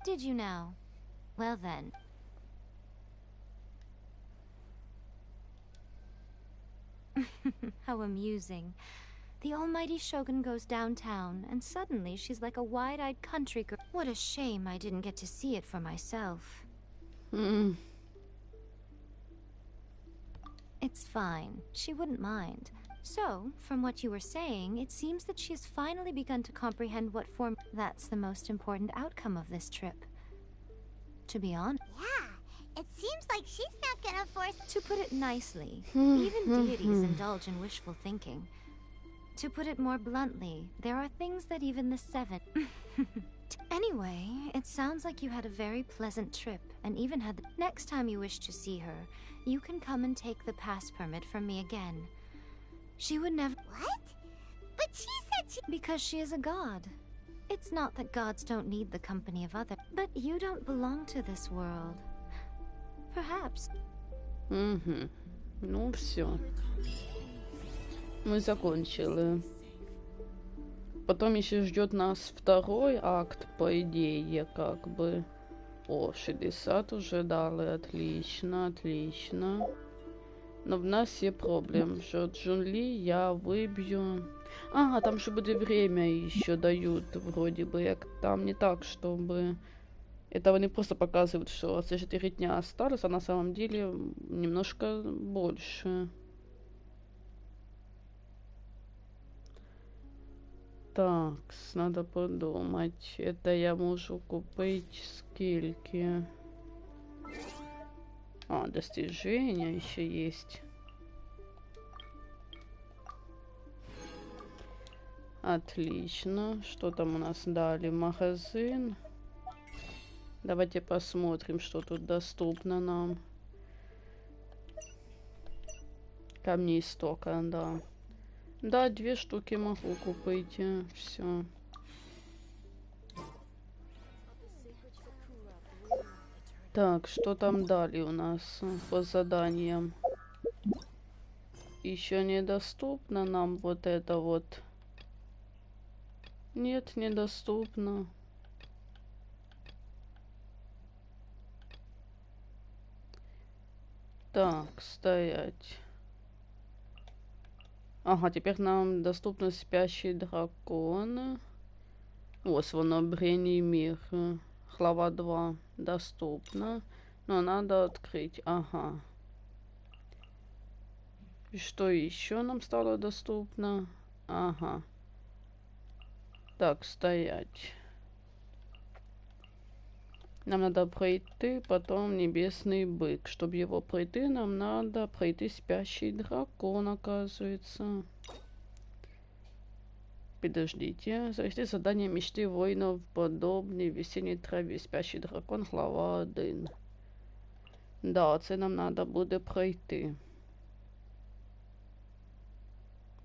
Did you now? Well then. How amusing. The almighty Shogun goes downtown, and suddenly she's like a wide-eyed country girl. What a shame I didn't get to see it for myself. It's fine. She wouldn't mind. So, from what you were saying, it seems that she has finally begun to comprehend what form... That's the most important outcome of this trip. To be honest. Yeah, it seems like she's not gonna force... To put it nicely, even deities indulge in wishful thinking. To put it more bluntly, there are things that even the seven... Anyway, it sounds like you had a very pleasant trip, and even had the... Next time you wish to see her, you can come and take the pass permit from me again. She would never... What? But she said she... Because she is a god. It's not that gods don't need the company of others, but you don't belong to this world. Perhaps. Ну все. Мы закончили. Потом еще ждет нас второй акт, по идее, как бы. О, 60 уже дали. Отлично, отлично. Но в нас є проблем, що Джунли я выбью. Ага, там же будет время еще дают, вроде бы, як там не так, чтобы... Это они просто показывают, что 4 дня осталось, а на самом деле немножко больше. Так, надо подумать. Это я могу купить скільки. А, достижения еще есть. Отлично. Что там у нас дали? Магазин. Давайте посмотрим, что тут доступно нам. Камни истока, да. Да, 2 штуки могу купить. Все. Так, что там дали у нас по заданиям? Еще недоступно нам вот это вот. Нет, недоступно. Так, стоять. Ага, теперь нам доступно спящий дракон. Ось воно, Бренний мир. Глава 2 доступно. Но надо открыть. Ага. И что еще нам стало доступно? Ага. Так, стоять. Нам надо пройти потом небесный бык. Чтобы его пройти, нам надо пройти спящий дракон, оказывается. Подождите. Завершите задание мечты воинов подобной весенней траве. Спящий дракон, глава 1. Да, це нам надо буде пройти.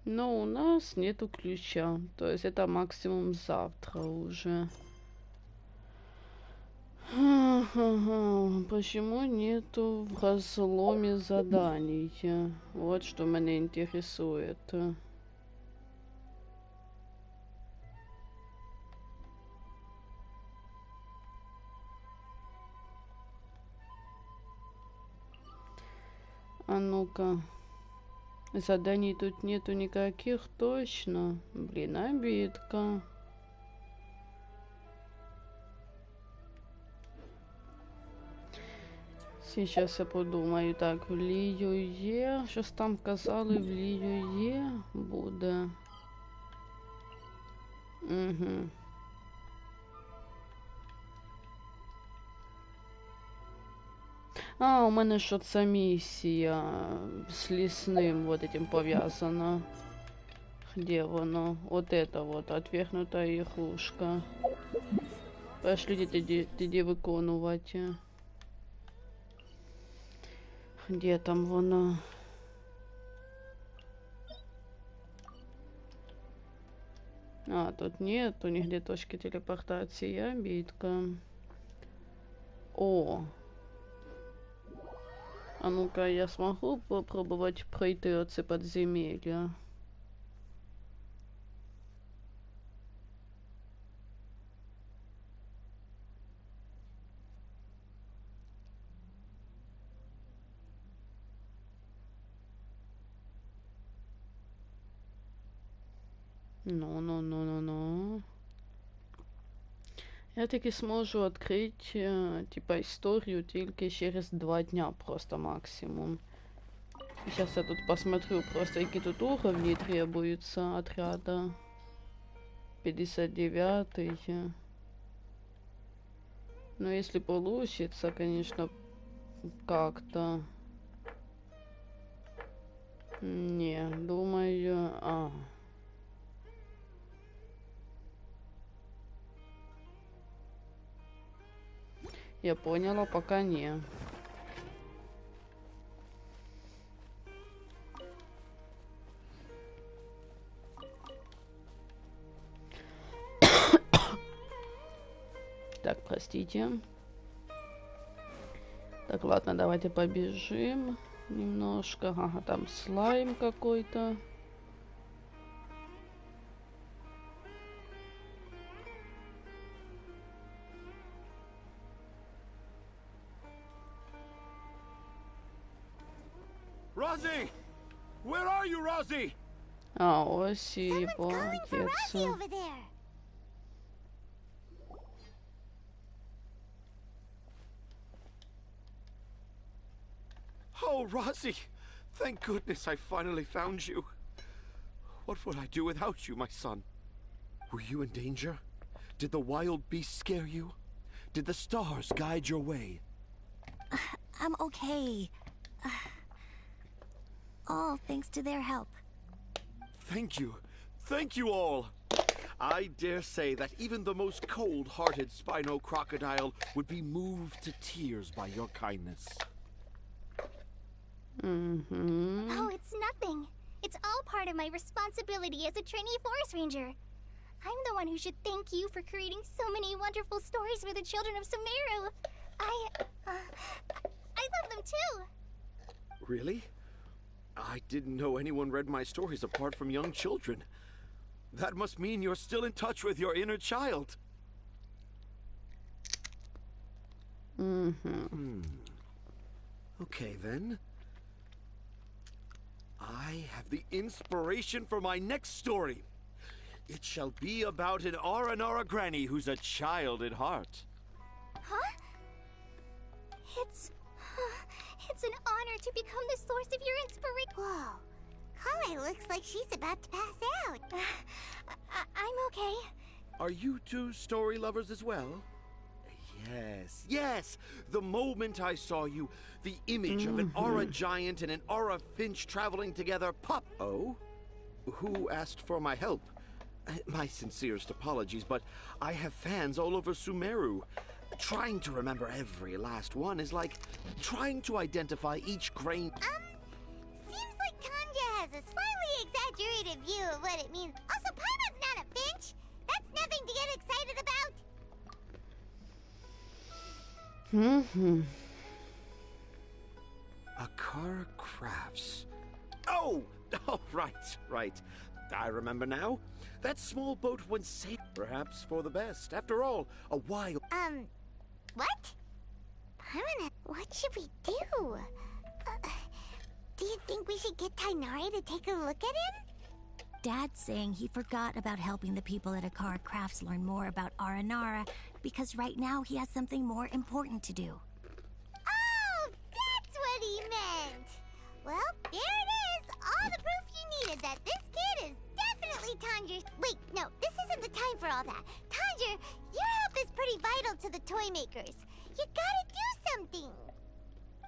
Но у нас нету ключа. То есть это максимум завтра уже. Почему нету в разломе заданий? Вот что меня интересует. А ну-ка. Заданий тут нету никаких, точно. Блин, обидка. Сейчас я подумаю. Так, в Ліює. Щось там казали, в Ліює буде. Угу. А, у мене що це місія з лісним вот этим пов'язана. Где воно? Вот это вот, отвергнутая игрушка. Пошли тоді виконувати. Где там воно? А, тут нету нигде точки телепортации, обидка. О! А ну-ка, я смогу попробовать пройти оце подземелья? Ну. Я таки зможу відкрити, типа, історію тільки через 2 дня просто максимум. Сейчас я тут посмотрю просто, какие тут уровни требуются отряда. 59-й. Ну, если получится, конечно, как-то. Не, думаю... Я поняла, пока не. Так, простите. Так, ладно, давайте побежим немножко. Ага, там слайм какой-то. Rosie! Where are you, Rosie? Оси, его отец. Over there. Oh, Rosie! Thank goodness I finally found you. What would I do without you, my son? Were you in danger? Did the wild beasts scare you? Did the stars guide your way? I'm okay. All thanks to their help. Thank you. Thank you all. I dare say that even the most cold-hearted Spino crocodile would be moved to tears by your kindness. Oh, it's nothing. It's all part of my responsibility as a trainee forest ranger. I'm the one who should thank you for creating so many wonderful stories for the children of Sumeru. I love them too. Really? I didn't know anyone read my stories apart from young children. That must mean you're still in touch with your inner child. Okay, then. I have the inspiration for my next story. It shall be about an Aranara granny who's a child at heart. Huh? It's an honor to become the source of your inspiration. Whoa. Kale looks like she's about to pass out. I'm okay. Are you two story lovers as well? Yes. The moment I saw you, the image of an aura giant and an aura finch traveling together popped. Oh? Who asked for my help? My sincerest apologies, but I have fans all over Sumeru. Trying to remember every last one is like trying to identify each grain. Seems like Tanja has a slightly exaggerated view of what it means. Also, Paimon's not a finch. That's nothing to get excited about. Akara Crafts. Oh, right. I remember now. That small boat once saved, perhaps for the best. After all, a while. What? Paimon, what should we do? Do you think we should get Tainari to take a look at him? Dad's saying he forgot about helping the people at Akara Crafts learn more about Aranara because right now he has something more important to do. Oh, that's what he meant! Well, there it is! All the proof you needed that this kid is definitely Tanger's... Wait, no, this isn't the time for all that. Tanger, your help is pretty vital to the toy makers. You gotta do something!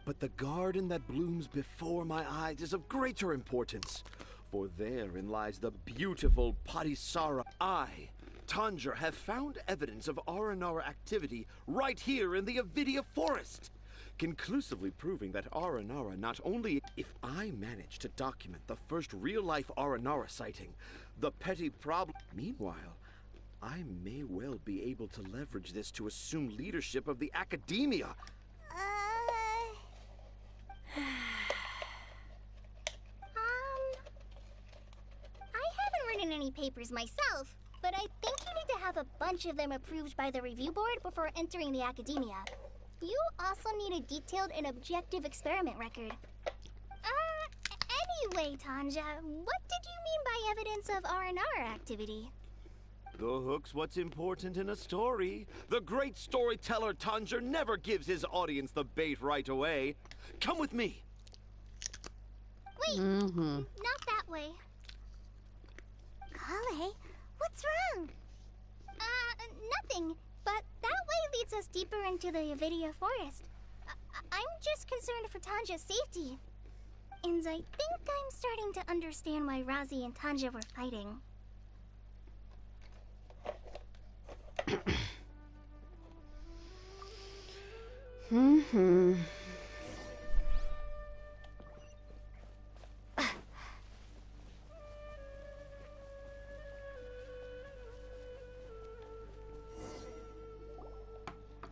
But the garden that blooms before my eyes is of greater importance. For therein lies the beautiful Patisara. I, Tanger, have found evidence of Aranara activity right here in the Avidia forest, conclusively proving that Aranara not only... If I manage to document the first real-life Aranara sighting, the petty problem... Meanwhile, I may well be able to leverage this to assume leadership of the academia. I haven't written any papers myself, but I think you need to have a bunch of them approved by the review board before entering the academia. You also need a detailed and objective experiment record. Anyway, Tanja, what did you mean by my evidence of R&R activity. The hook's what's important in a story. The great storyteller Tanger never gives his audience the bait right away. Come with me. Wait, not that way. Kale, what's wrong? Nothing. But that way leads us deeper into the video forest. I'm just concerned for Tanja's safety. And I think I'm starting to understand why Razi and Tanja were fighting.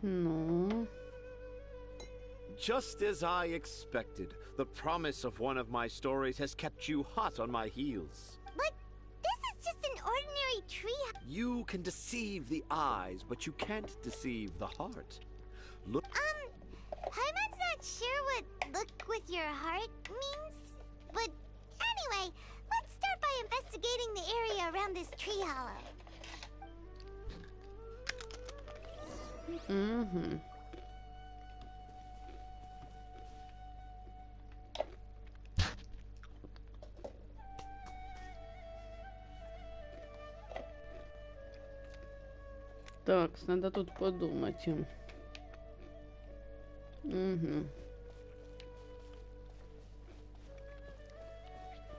No. Just as I expected, the promise of one of my stories has kept you hot on my heels. But this is just an ordinary tree. You can deceive the eyes, but you can't deceive the heart. Look. Paimon's not sure what look with your heart means. But anyway, let's start by investigating the area around this tree hollow. Так, надо тут подумать.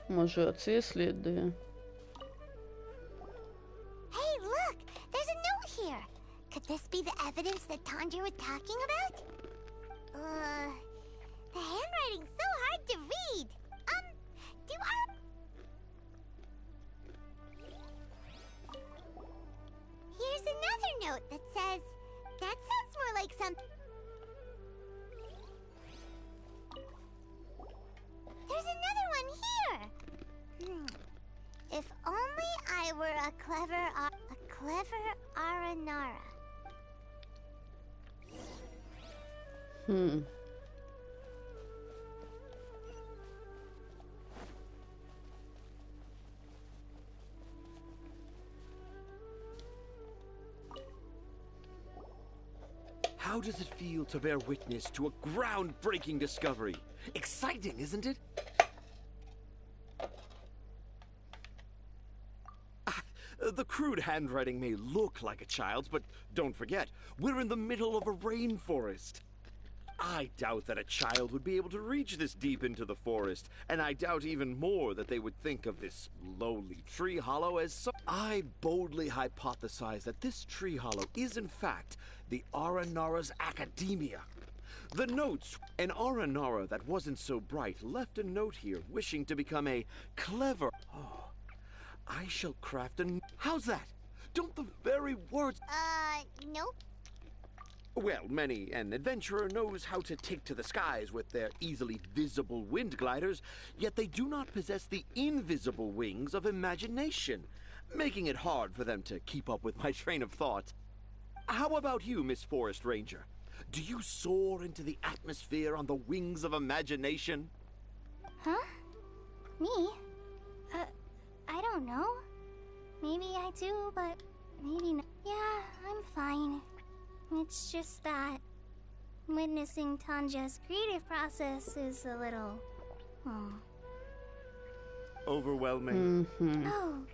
Может, оце сліди. Hey, look! There's a note here! Could this be the evidence that Tanja was talking about? The handwriting's so hard to read. Here's another note that says, that sounds more like something. There's another one here! If only I were a clever Aranara. How does it feel to bear witness to a groundbreaking discovery? Exciting, isn't it? The crude handwriting may look like a child's, but don't forget, we're in the middle of a rainforest. I doubt that a child would be able to reach this deep into the forest, and I doubt even more that they would think of this lowly tree hollow as some... I boldly hypothesize that this tree hollow is in fact the Aranara's academia. The notes, an Aranara that wasn't so bright left a note here wishing to become a clever... Oh, I shall craft a... How's that? Don't the very words... Nope. Well, many an adventurer knows how to take to the skies with their easily visible wind gliders, yet they do not possess the invisible wings of imagination, making it hard for them to keep up with my train of thought. How about you, Miss Forest Ranger? Do you soar into the atmosphere on the wings of imagination? Huh? Me? I don't know. Maybe I do, but maybe not. Yeah, I'm fine. It's just that witnessing Tanja's creative process is a little... Overwhelming. Oh.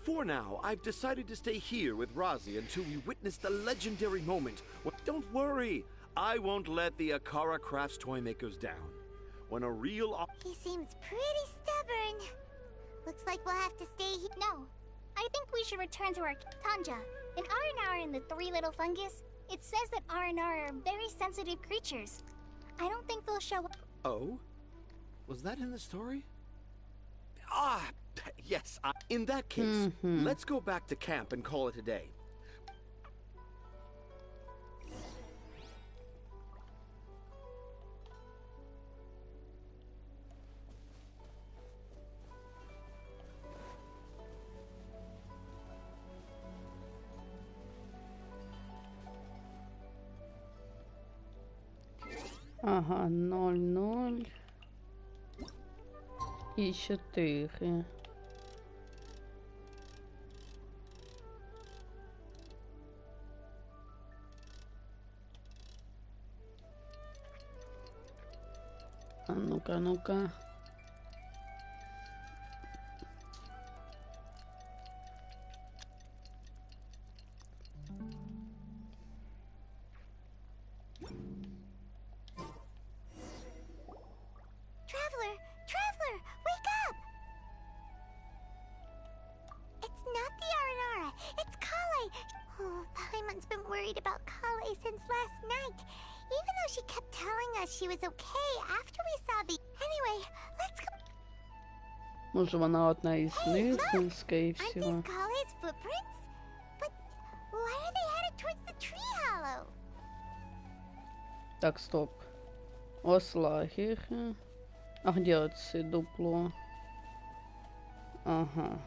For now, I've decided to stay here with Razi until we witness the legendary moment. Don't worry, I won't let the Akara Crafts toymakers down. When a real... He seems pretty stubborn. Looks like we'll have to stay here. No, I think we should return to our Tanja. In Aranara and the Three Little Fungus, it says that Aranara are very sensitive creatures. I don't think they'll show up. Oh? Was that in the story? Ah, yes. In that case, let's go back to camp and call it a day. Ага, 0, 0 і 4. ну-ка, ну-ка. Traveler! Traveler! Wake up! It's not the Aranara. It's Kale. Oh, Paimon's been worried about Kale since last night. Even though she kept telling us she was okay after we saw the... Anyway, let's go... Может, она одна из них, скорее Aren't всего. these Kale's footprints? But why are they headed towards the tree hollow? Так, стоп. Ослагер. А где отцы дупло? Ага.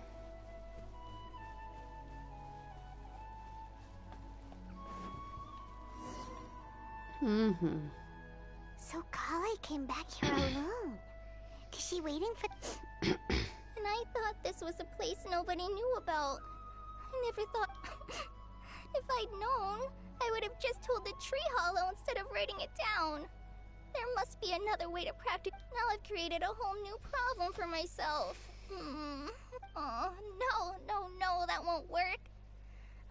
So Kale came back here alone. Is she waiting for... And I thought this was a place nobody knew about. I never thought... If I'd known, I would have just told the tree hollow instead of writing it down. There must be another way to practice. Now I've created a whole new problem for myself. Oh, no, that won't work.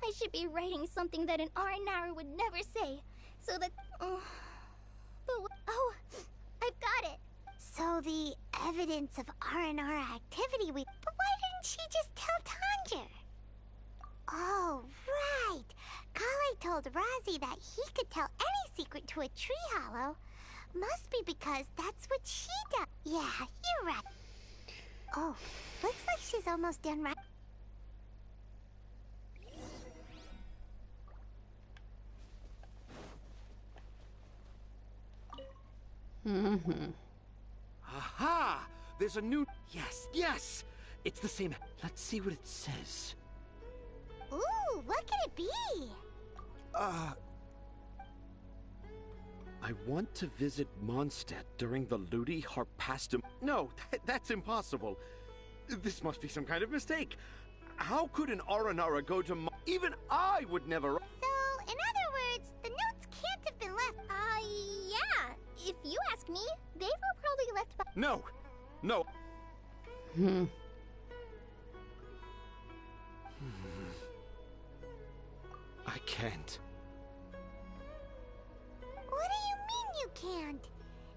I should be writing something that an Aranara would never say, so that... Oh, I've got it. So the evidence of Aranara activity we... But why didn't she just tell Tanger? Oh, right. Kale told Razi that he could tell any secret to a tree hollow. Must be because that's what she does. Yeah, you're right. Oh, looks like she's almost done right. Aha! There's a new... Yes, yes! It's the same... Let's see what it says. Ooh, what could it be? I want to visit Mondstadt during the Ludi Harpastum... No, that's impossible. This must be some kind of mistake. How could an Aranara go to Even I would never... So, in other words, the notes can't have been left... Yeah. If you ask me, they were probably left by... No! No! I can't. What do you mean you can't?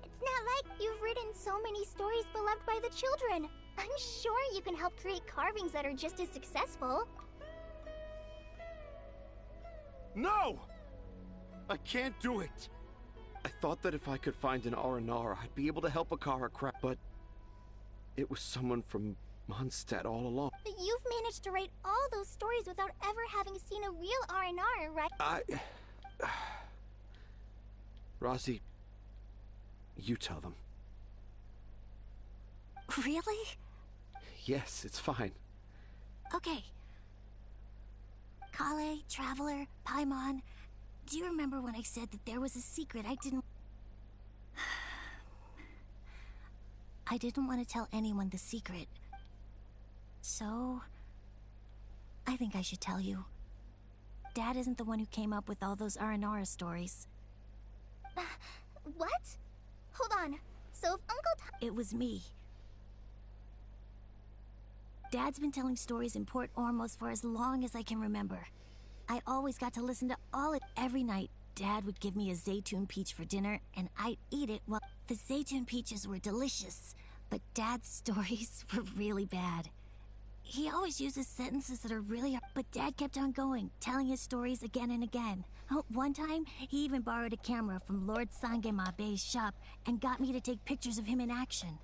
It's not like... You've written so many stories beloved by the children. I'm sure you can help create carvings that are just as successful. No! I can't do it! I thought that if I could find an Aranara, I'd be able to help Akara craft, but... It was someone from Mondstadt all along. But you've managed to write all those stories without ever having seen a real Aranara, right? Razi, you tell them. Really? Yes, it's fine. Okay. Kale, Traveler, Paimon, do you remember when I said that there was a secret I didn't want to tell anyone the secret. So, I think I should tell you. Dad isn't the one who came up with all those Aranara stories. What? Hold on. So if It was me. Dad's been telling stories in Port Ormos for as long as I can remember. I always got to listen to all it every night. Dad would give me a Zaytun peach for dinner, and I'd eat it while... The Zaytun peaches were delicious, but Dad's stories were really bad. He always uses sentences that are really... But Dad kept on going, telling his stories again and again. One time, he even borrowed a camera from Lord Sangemabe's shop and got me to take pictures of him in action.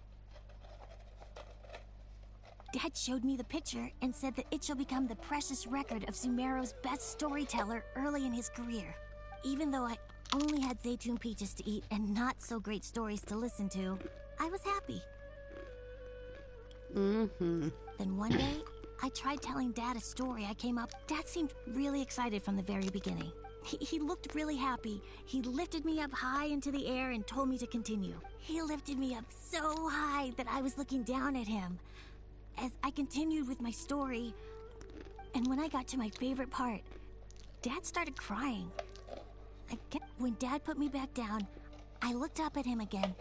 Dad showed me the picture and said that it shall become the precious record of Sumero's best storyteller early in his career. Even though I only had Zaytun peaches to eat and not so great stories to listen to, I was happy. Then one day, I tried telling Dad a story I came up. Dad seemed really excited from the very beginning. He looked really happy. He lifted me up high into the air and told me to continue. He lifted me up so high that I was looking down at him. As I continued with my story, and when I got to my favorite part, Dad started crying. When Dad put me back down, I looked up at him again,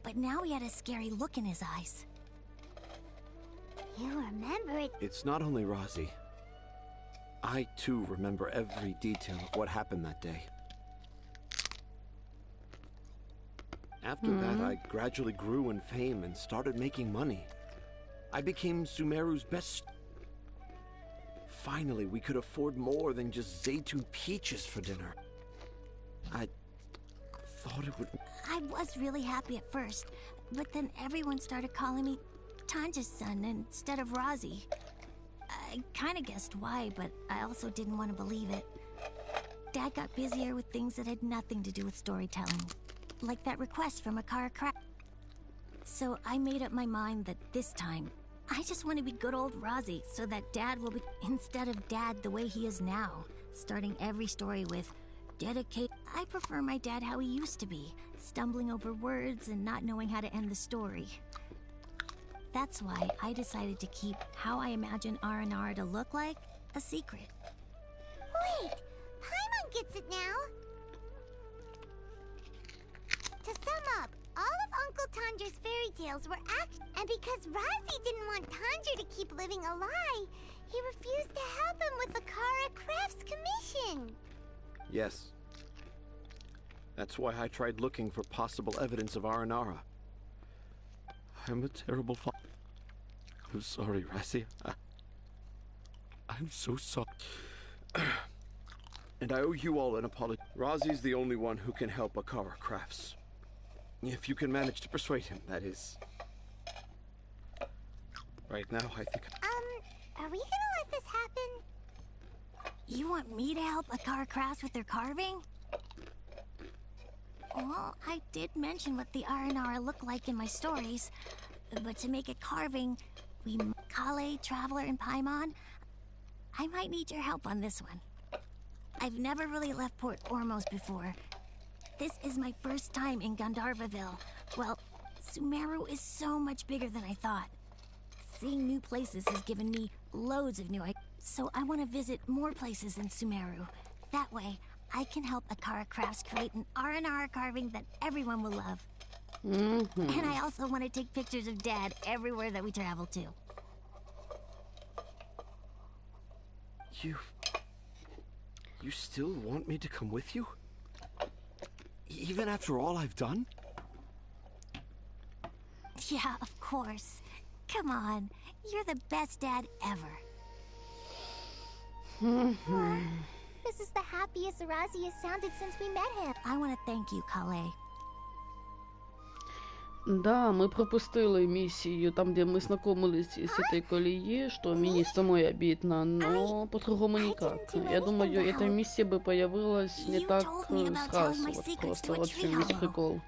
but now he had a scary look in his eyes. You remember it? It's not only Rosie. I, too, remember every detail of what happened that day. After that, I gradually grew in fame and started making money. I became Sumeru's best... Finally, we could afford more than just Zaytun peaches for dinner. I thought it would... I was really happy at first, but then everyone started calling me Tanja's son instead of Rosie. I kinda guessed why, but I also didn't want to believe it. Dad got busier with things that had nothing to do with storytelling, like that request from Akara Craft. So I made up my mind that this time, I just want to be good old Rosie so that Dad will be, instead of Dad the way he is now, starting every story with, dedicate. I prefer my dad how he used to be, stumbling over words and not knowing how to end the story. That's why I decided to keep how I imagine Aranara to look like a secret. Wait, Paimon gets it now. To sum up, all of Uncle Tanjer's fairy tales were and because Rosie didn't want Tanger to keep living a lie, he refused to help him with the Akara Crafts commission. Yes. That's why I tried looking for possible evidence of Aranara. I'm a terrible father. I'm sorry, Rosie. I'm so sorry. And I owe you all an apology. Rosie's the only one who can help Akara Crafts. If you can manage to persuade him, that is. Right now, I think... Are we gonna let this happen? You want me to help Akara Crafts with their carving? Well, I did mention what the Aranara look like in my stories, but to make a carving, Kale, Traveler, and Paimon, I might need your help on this one. I've never really left Port Ormos before. This is my first time in Gandharvaville. Well, Sumeru is so much bigger than I thought. Seeing new places has given me loads of new ideas, so I want to visit more places in Sumeru. That way, I can help Akara Crafts create an Aranara carving that everyone will love. And I also want to take pictures of Dad everywhere that we travel to. You still want me to come with you? Even after all I've done? Yeah, of course. Come on, you're the best dad ever. This is the happiest Arazi has sounded since we met him. I want to thank you, Kale. Да, мы пропустили миссию, там, где мы знакомились с этой колеей, что мне самой обидно, но по-другому никак. Я думаю, эта миссия бы появилась не так сразу, вот просто вот в чем весь прикол.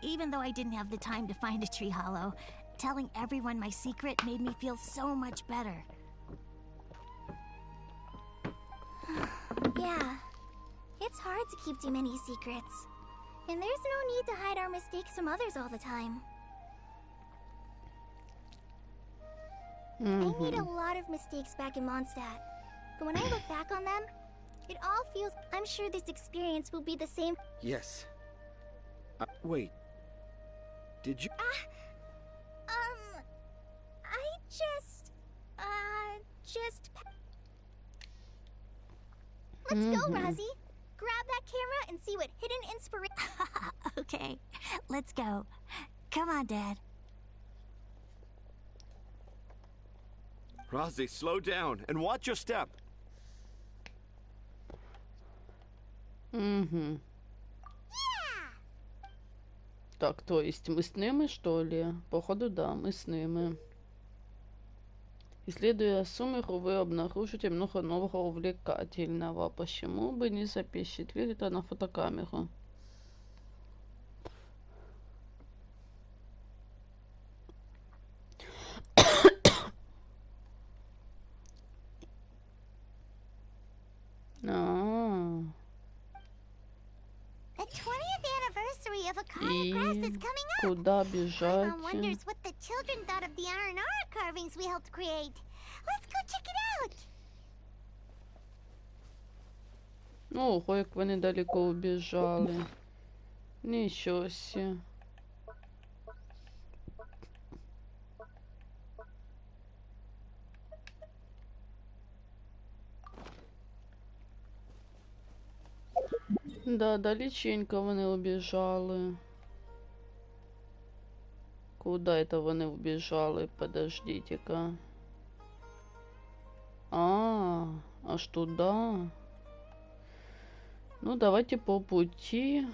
Even though I didn't have the time to find a tree hollow, telling everyone my secret made me feel so much better. Yeah, it's hard to keep too many secrets. And there's no need to hide our mistakes from others all the time. I made a lot of mistakes back in Mondstadt. But when I look back on them, it all feels... I'm sure this experience will be the same... Yes. Wait. Did you... I just... Let's go, Razi. Grab that camera and see what hidden inspiration... Okay, let's go. Come on, Dad. Rosie, slow down and watch your step. Угу. Так, то есть мы с ними, что ли? Походу, да, мы с ними. Исследуя Сумеру, вы обнаружите много нового увлекательного. Почему бы не запечатлеть это на фотокамеру? The 20th anniversary of Akara Crafts is coming up. Куда бежать? Paimon wonders what the children thought of the Aranara carvings we helped create. Let's go check it out. Ого, як вони далеко убежали. Нічого себе. Да, далеченько вони убіжали. Куда это вони убіжали? Подождите-ка. Аж туда. Ну, давайте по пути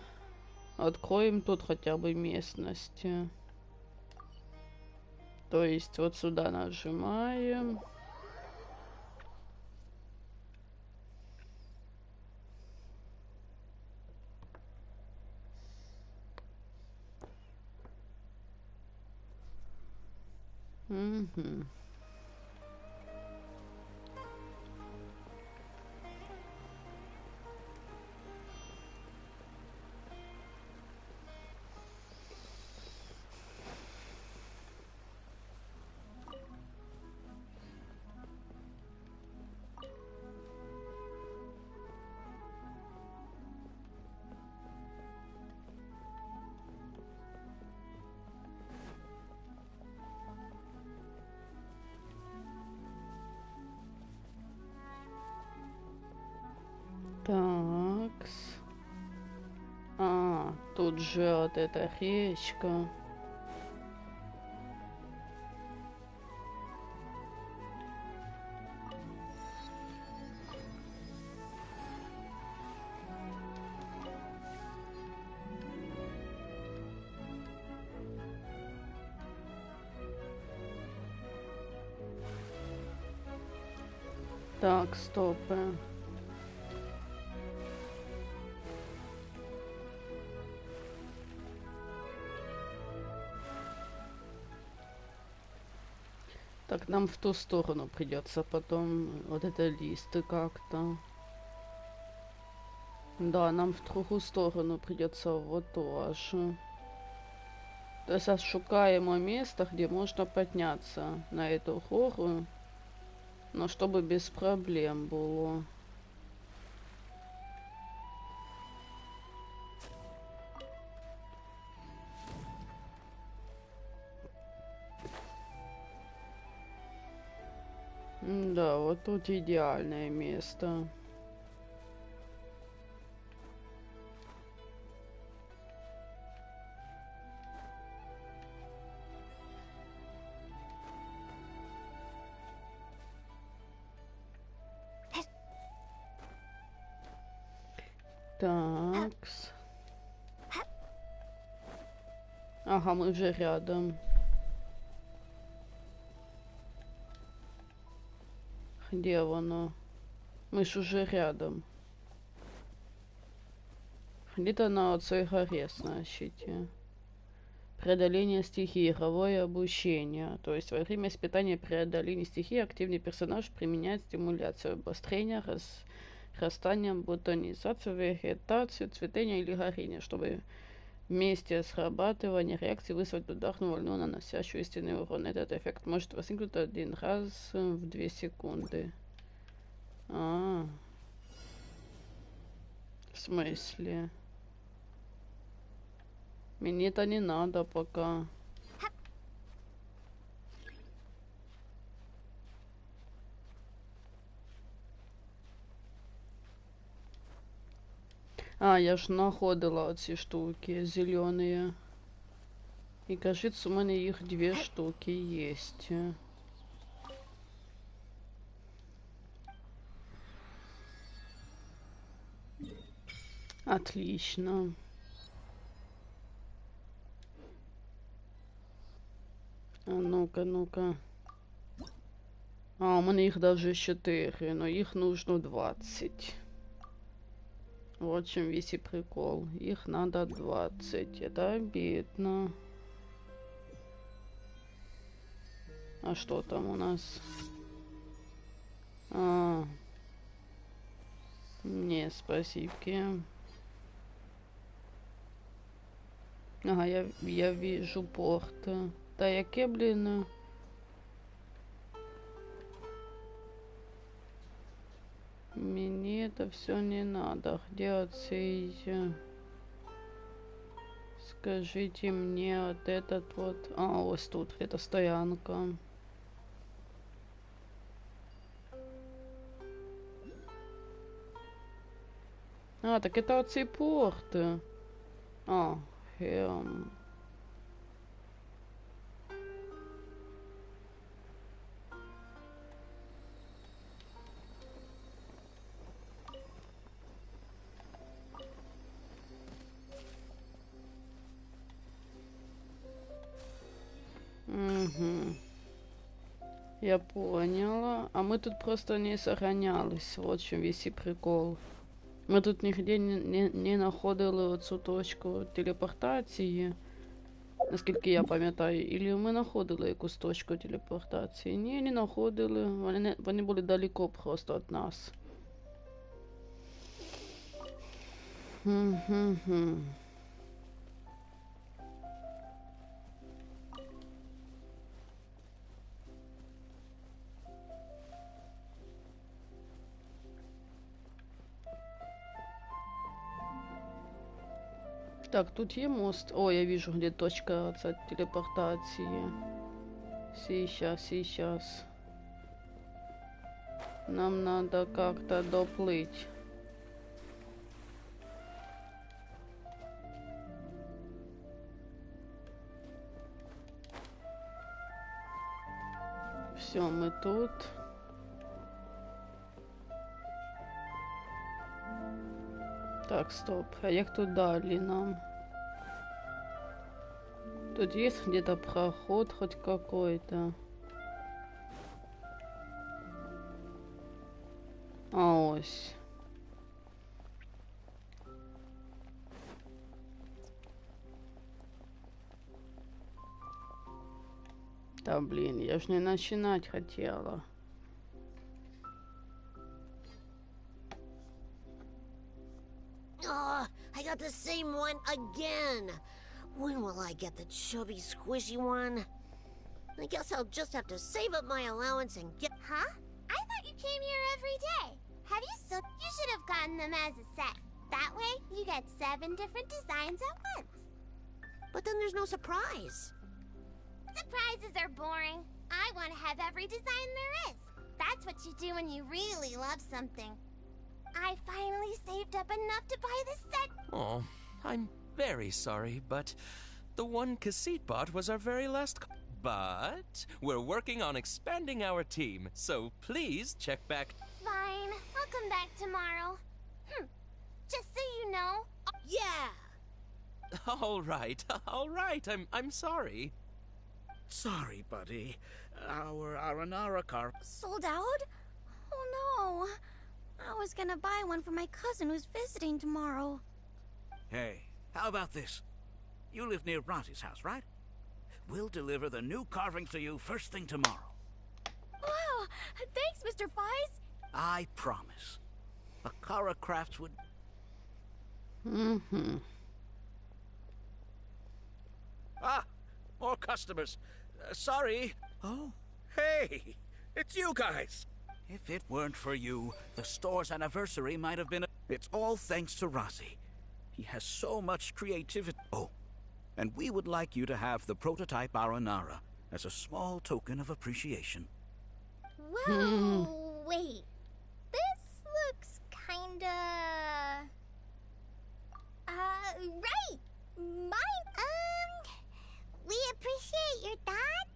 откроем тут хотя бы местности. То есть вот сюда нажимаем. Угу. Такс. Тут же вот эта речка. Так, стоп. Так, нам в ту сторону придется потом вот это листы как-то. Да, нам в другую сторону придется вот тоже. То есть шукаємо место, где можно подняться на эту гору, но чтобы без проблем было. Да, вот тут идеальное место. Такс. Ага, мы уже рядом. Где оно? Мы ж уже рядом. Где-то на оцей горе, значит. Преодоление стихии, игровое обучение. То есть во время испытания преодоления стихии активный персонаж применяет стимуляцию, обострение, растание, бутонизацию, вегетацию, цветение или горение, чтобы вместе срабатывания реакции вызвать ударную волну, наносящую истинный урон. Этот эффект может возникнуть один раз в 2 секунды. В смысле? Мне это не надо пока. Я ж знаходила оці штуки зеленые. И кажется, у меня их 2 штуки есть. Отлично. Ну-ка, ну-ка. У меня их даже 4, но их нужно 20. Вот в чем весь и прикол. Их надо 20. Это обидно. А что там у нас? Не, спасибо. Ага, я вижу порт. Да яке, блин? Мне это все не надо. Где оцей? Скажите мне вот этот вот. Вот тут. Это стоянка. А, так это оці порти. А, Угу. Я поняла. А мы тут просто не сохранялись. Вот в чем весь и прикол. Ми тут нігде не знаходили оцю точку телепортації, наскільки я пам'ятаю. Ілі ми знаходили якусь точку телепортації? Ні, не знаходили. Вони були далеко просто від нас. Так, тут є мост. О, я вижу, где точка телепортации. Сейчас. Нам надо как-то доплыть. Все, мы тут. Так, стоп. А як тут далі нам? Тут есть где-то проход хоть какой-то? А ось. Да блин, я ж не начинать хотела. Oh, I got the same one again. When will I get the chubby, squishy one? I guess I'll just have to save up my allowance and get... Huh? I thought you came here every day. Have you still... You should have gotten them as a set. That way, you get 7 different designs at once. But then there's no surprise. Surprises are boring. I want to have every design there is. That's what you do when you really love something. I finally saved up enough to buy this set. Oh, I'm very sorry, but the one cassette bot was our very last... But we're working on expanding our team, so please check back... Fine, I'll come back tomorrow. Just so you know... Yeah! All right. I'm sorry. Sorry, buddy. Our Aranara car... Sold out? Oh no. I was gonna buy one for my cousin who's visiting tomorrow. Hey, how about this? You live near Bronte's house, right? We'll deliver the new carvings to you first thing tomorrow. Wow! Thanks, Mr. Fies! I promise. Akara Crafts would... Ah! More customers. Sorry. Oh, hey! It's you guys! If it weren't for you, the store's anniversary might have been... It's all thanks to Rossi. He has so much creativity. Oh, and we would like you to have the prototype Aranara as a small token of appreciation. Whoa, wait. This looks kinda... right! Mine, we appreciate your thought.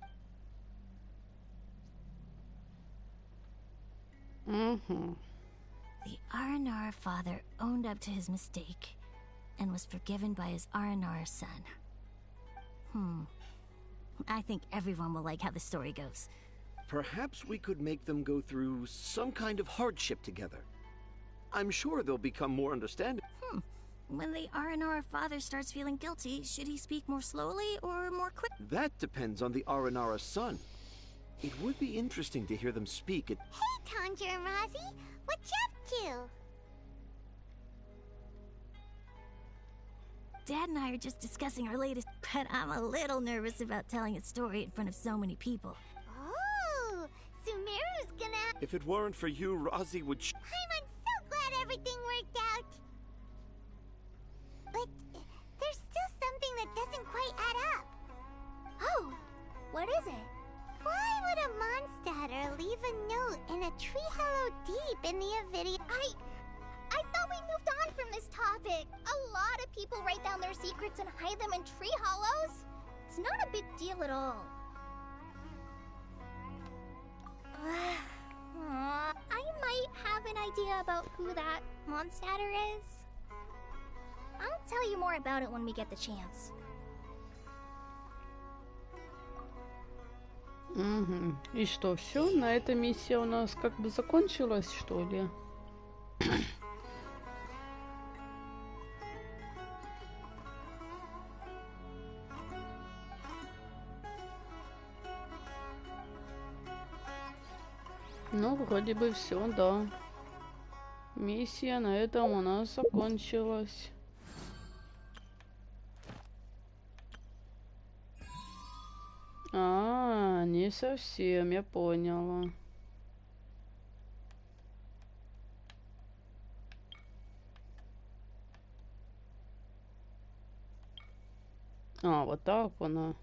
The Aranara father owned up to his mistake and was forgiven by his Aranara son. I think everyone will like how the story goes. Perhaps we could make them go through some kind of hardship together. I'm sure they'll become more understanding. When the Aranara father starts feeling guilty, should he speak more slowly or more quick? That depends on the Aranara son. It would be interesting to hear them speak. Hey, Tanja and Rosie, what you up to? Dad and I are just discussing our latest, but I'm a little nervous about telling a story in front of so many people. Oh, Sumeru's gonna... If it weren't for you, Rosie would... I'm so glad everything worked out. But there's still something that doesn't quite add up. Oh, what is it? Why would a Mondstatter leave a note in a tree hollow deep in the Avidia? I thought we moved on from this topic. A lot of people write down their secrets and hide them in tree hollows. It's not a big deal at all. I might have an idea about who that monster is. I'll tell you more about it when we get the chance. Угу. И что, все? На этой миссия у нас как бы закончилась, что ли? Ну, вроде бы все, да. Миссия на этом у нас закончилась. А, не совсем, я поняла. А, вот так она.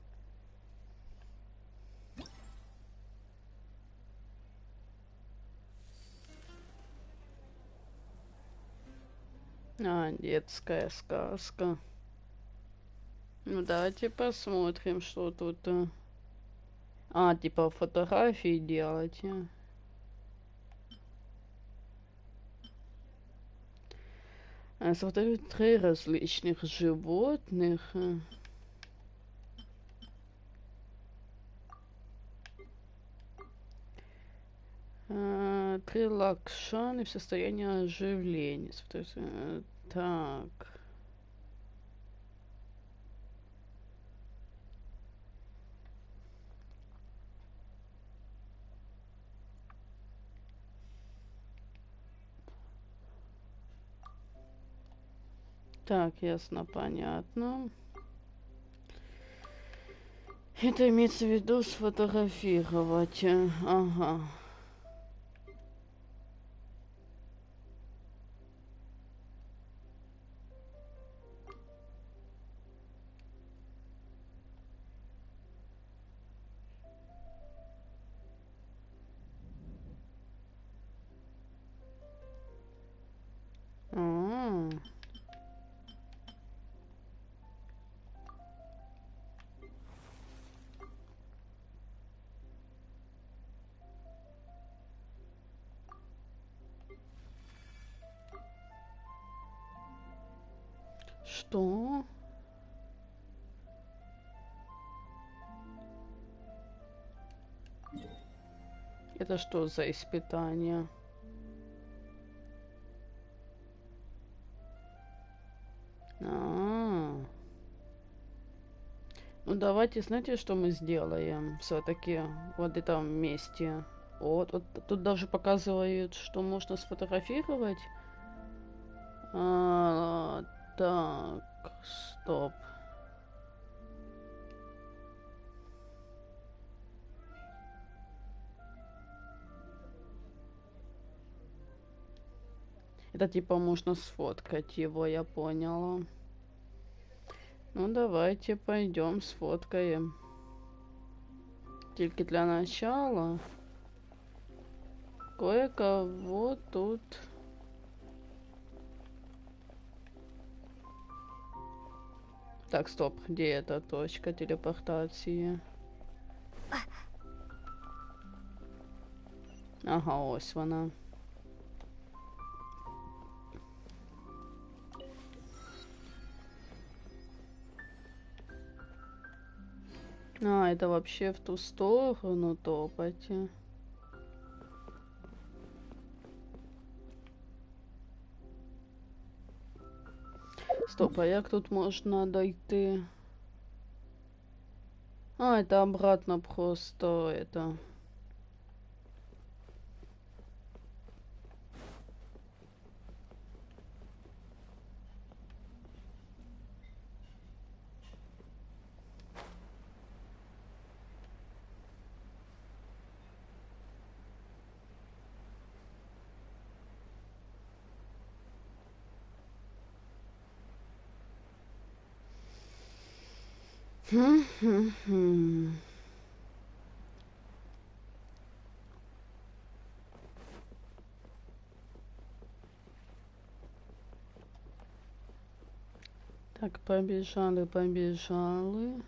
А, детская сказка. Ну, давайте посмотрим, что тут. А, типа фотографии делать. Сфотографировать 3 различных животных. 3 лакшаны в состоянии оживления. Так. Так, ясно, понятно. Это имеется в виду сфотографировать. Ага. Что? Это что за испытание? Ну давайте, знаете, что мы сделаем? Все-таки вот в этом месте. Вот тут даже показывают, что можно сфотографировать. Так, стоп. Это типа можно сфоткать его, я поняла. Ну давайте пойдем сфоткаем. Только для начала кое-кого тут. Так, стоп, где эта точка телепортации? Ага, ось вона. А, это вообще в ту сторону топать. Стоп, а як тут можно дойти? А, это обратно просто это. Так, побежали, побежали.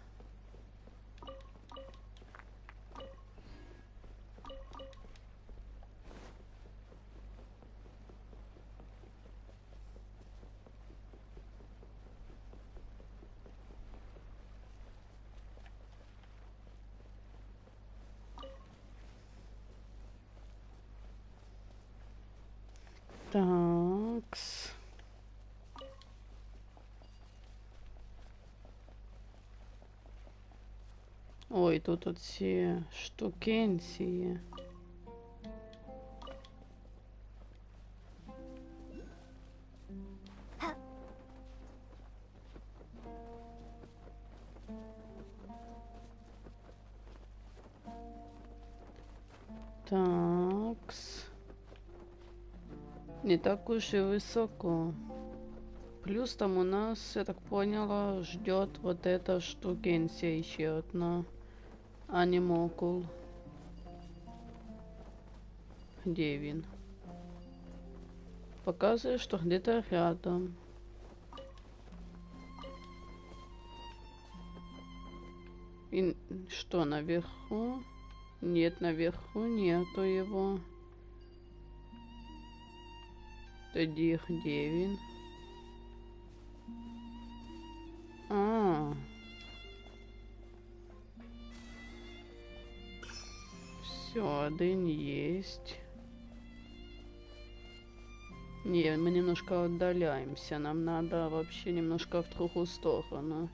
Такс. Ой, тут вот все штукенции. Такс. Не так уж и высоко. Плюс там у нас, я так поняла, ждет вот эта штукенция еще одна. Анимокул. Где він? Показывает, что где-то рядом. И что, наверху? Нет, наверху нету его. Тоді где він? Все, один есть. Не, мы немножко отдаляемся. Нам надо вообще немножко в другую сторону.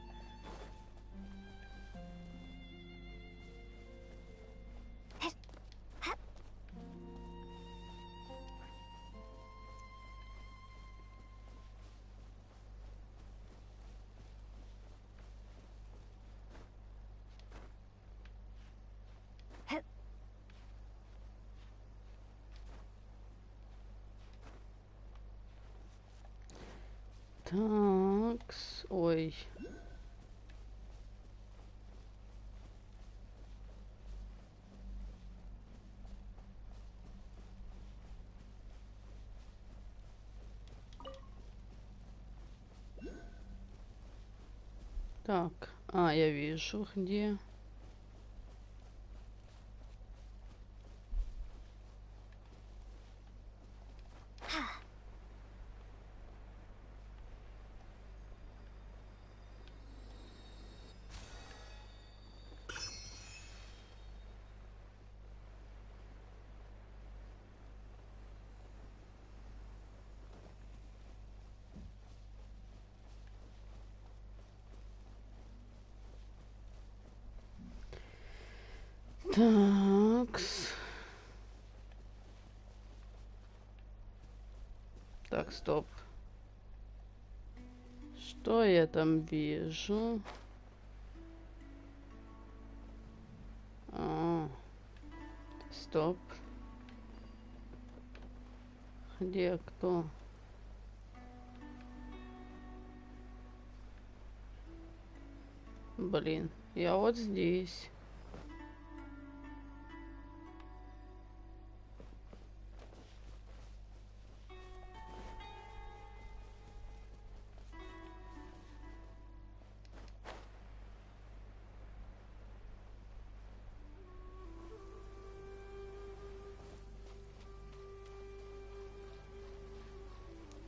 Такс. Ой. Так. Я вижу, где. Такс. Так, стоп. Что я там вижу? Стоп. Где кто? Блин, я вот здесь.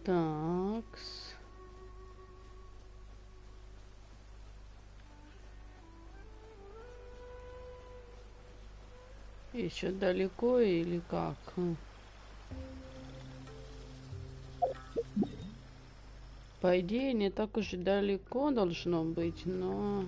Такс. Еще далеко или как? По идее, не так уж и далеко должно быть, но...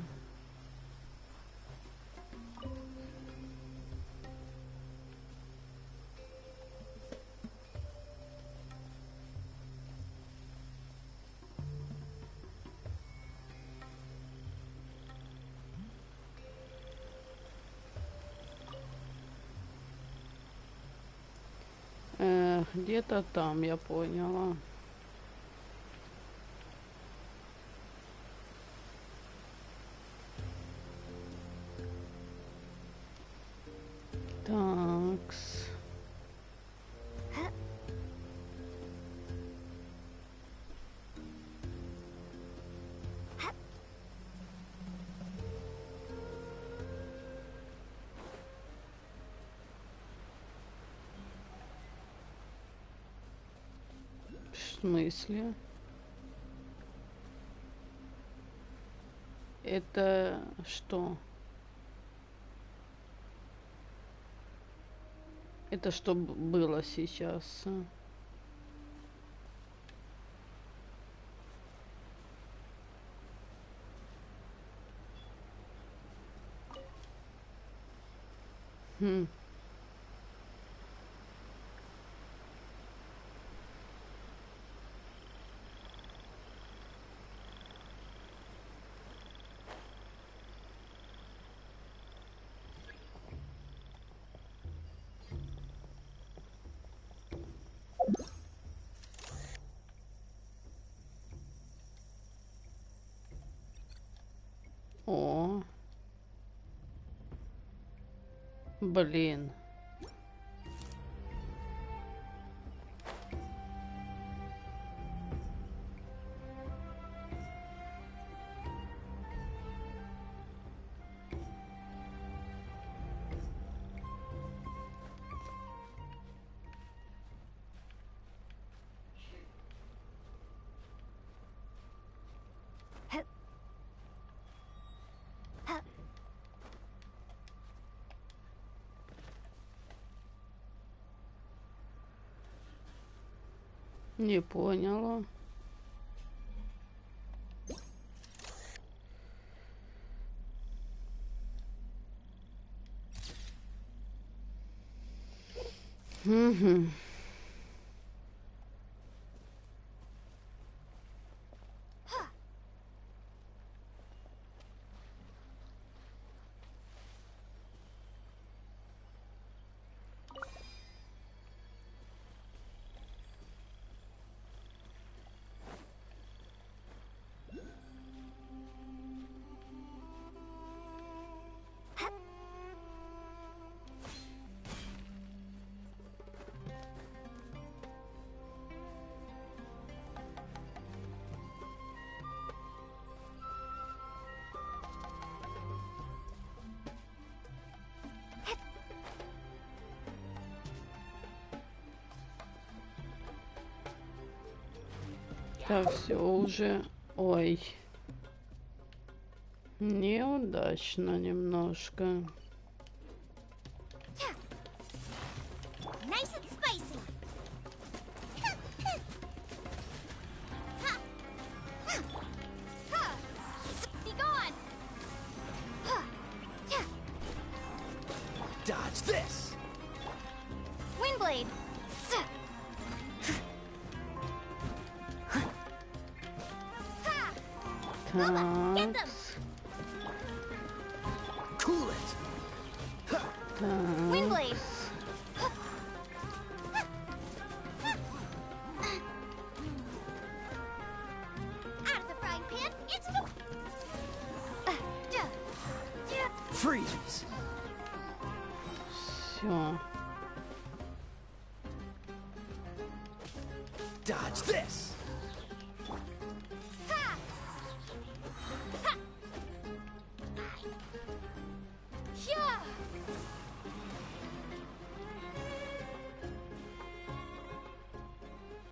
Где-то там, я поняла. Такс. смысле? Это что? Это что было сейчас? Хм. О. Блин. Не поняла. Угу. Так, все уже. Ой. Неудачно немножко. Nice and spicy. Be gone. Dodge this! Windblade. Так. Cool it! Так. Windblade. Out of the frying pan into the... Freeze! Все. Dodge this!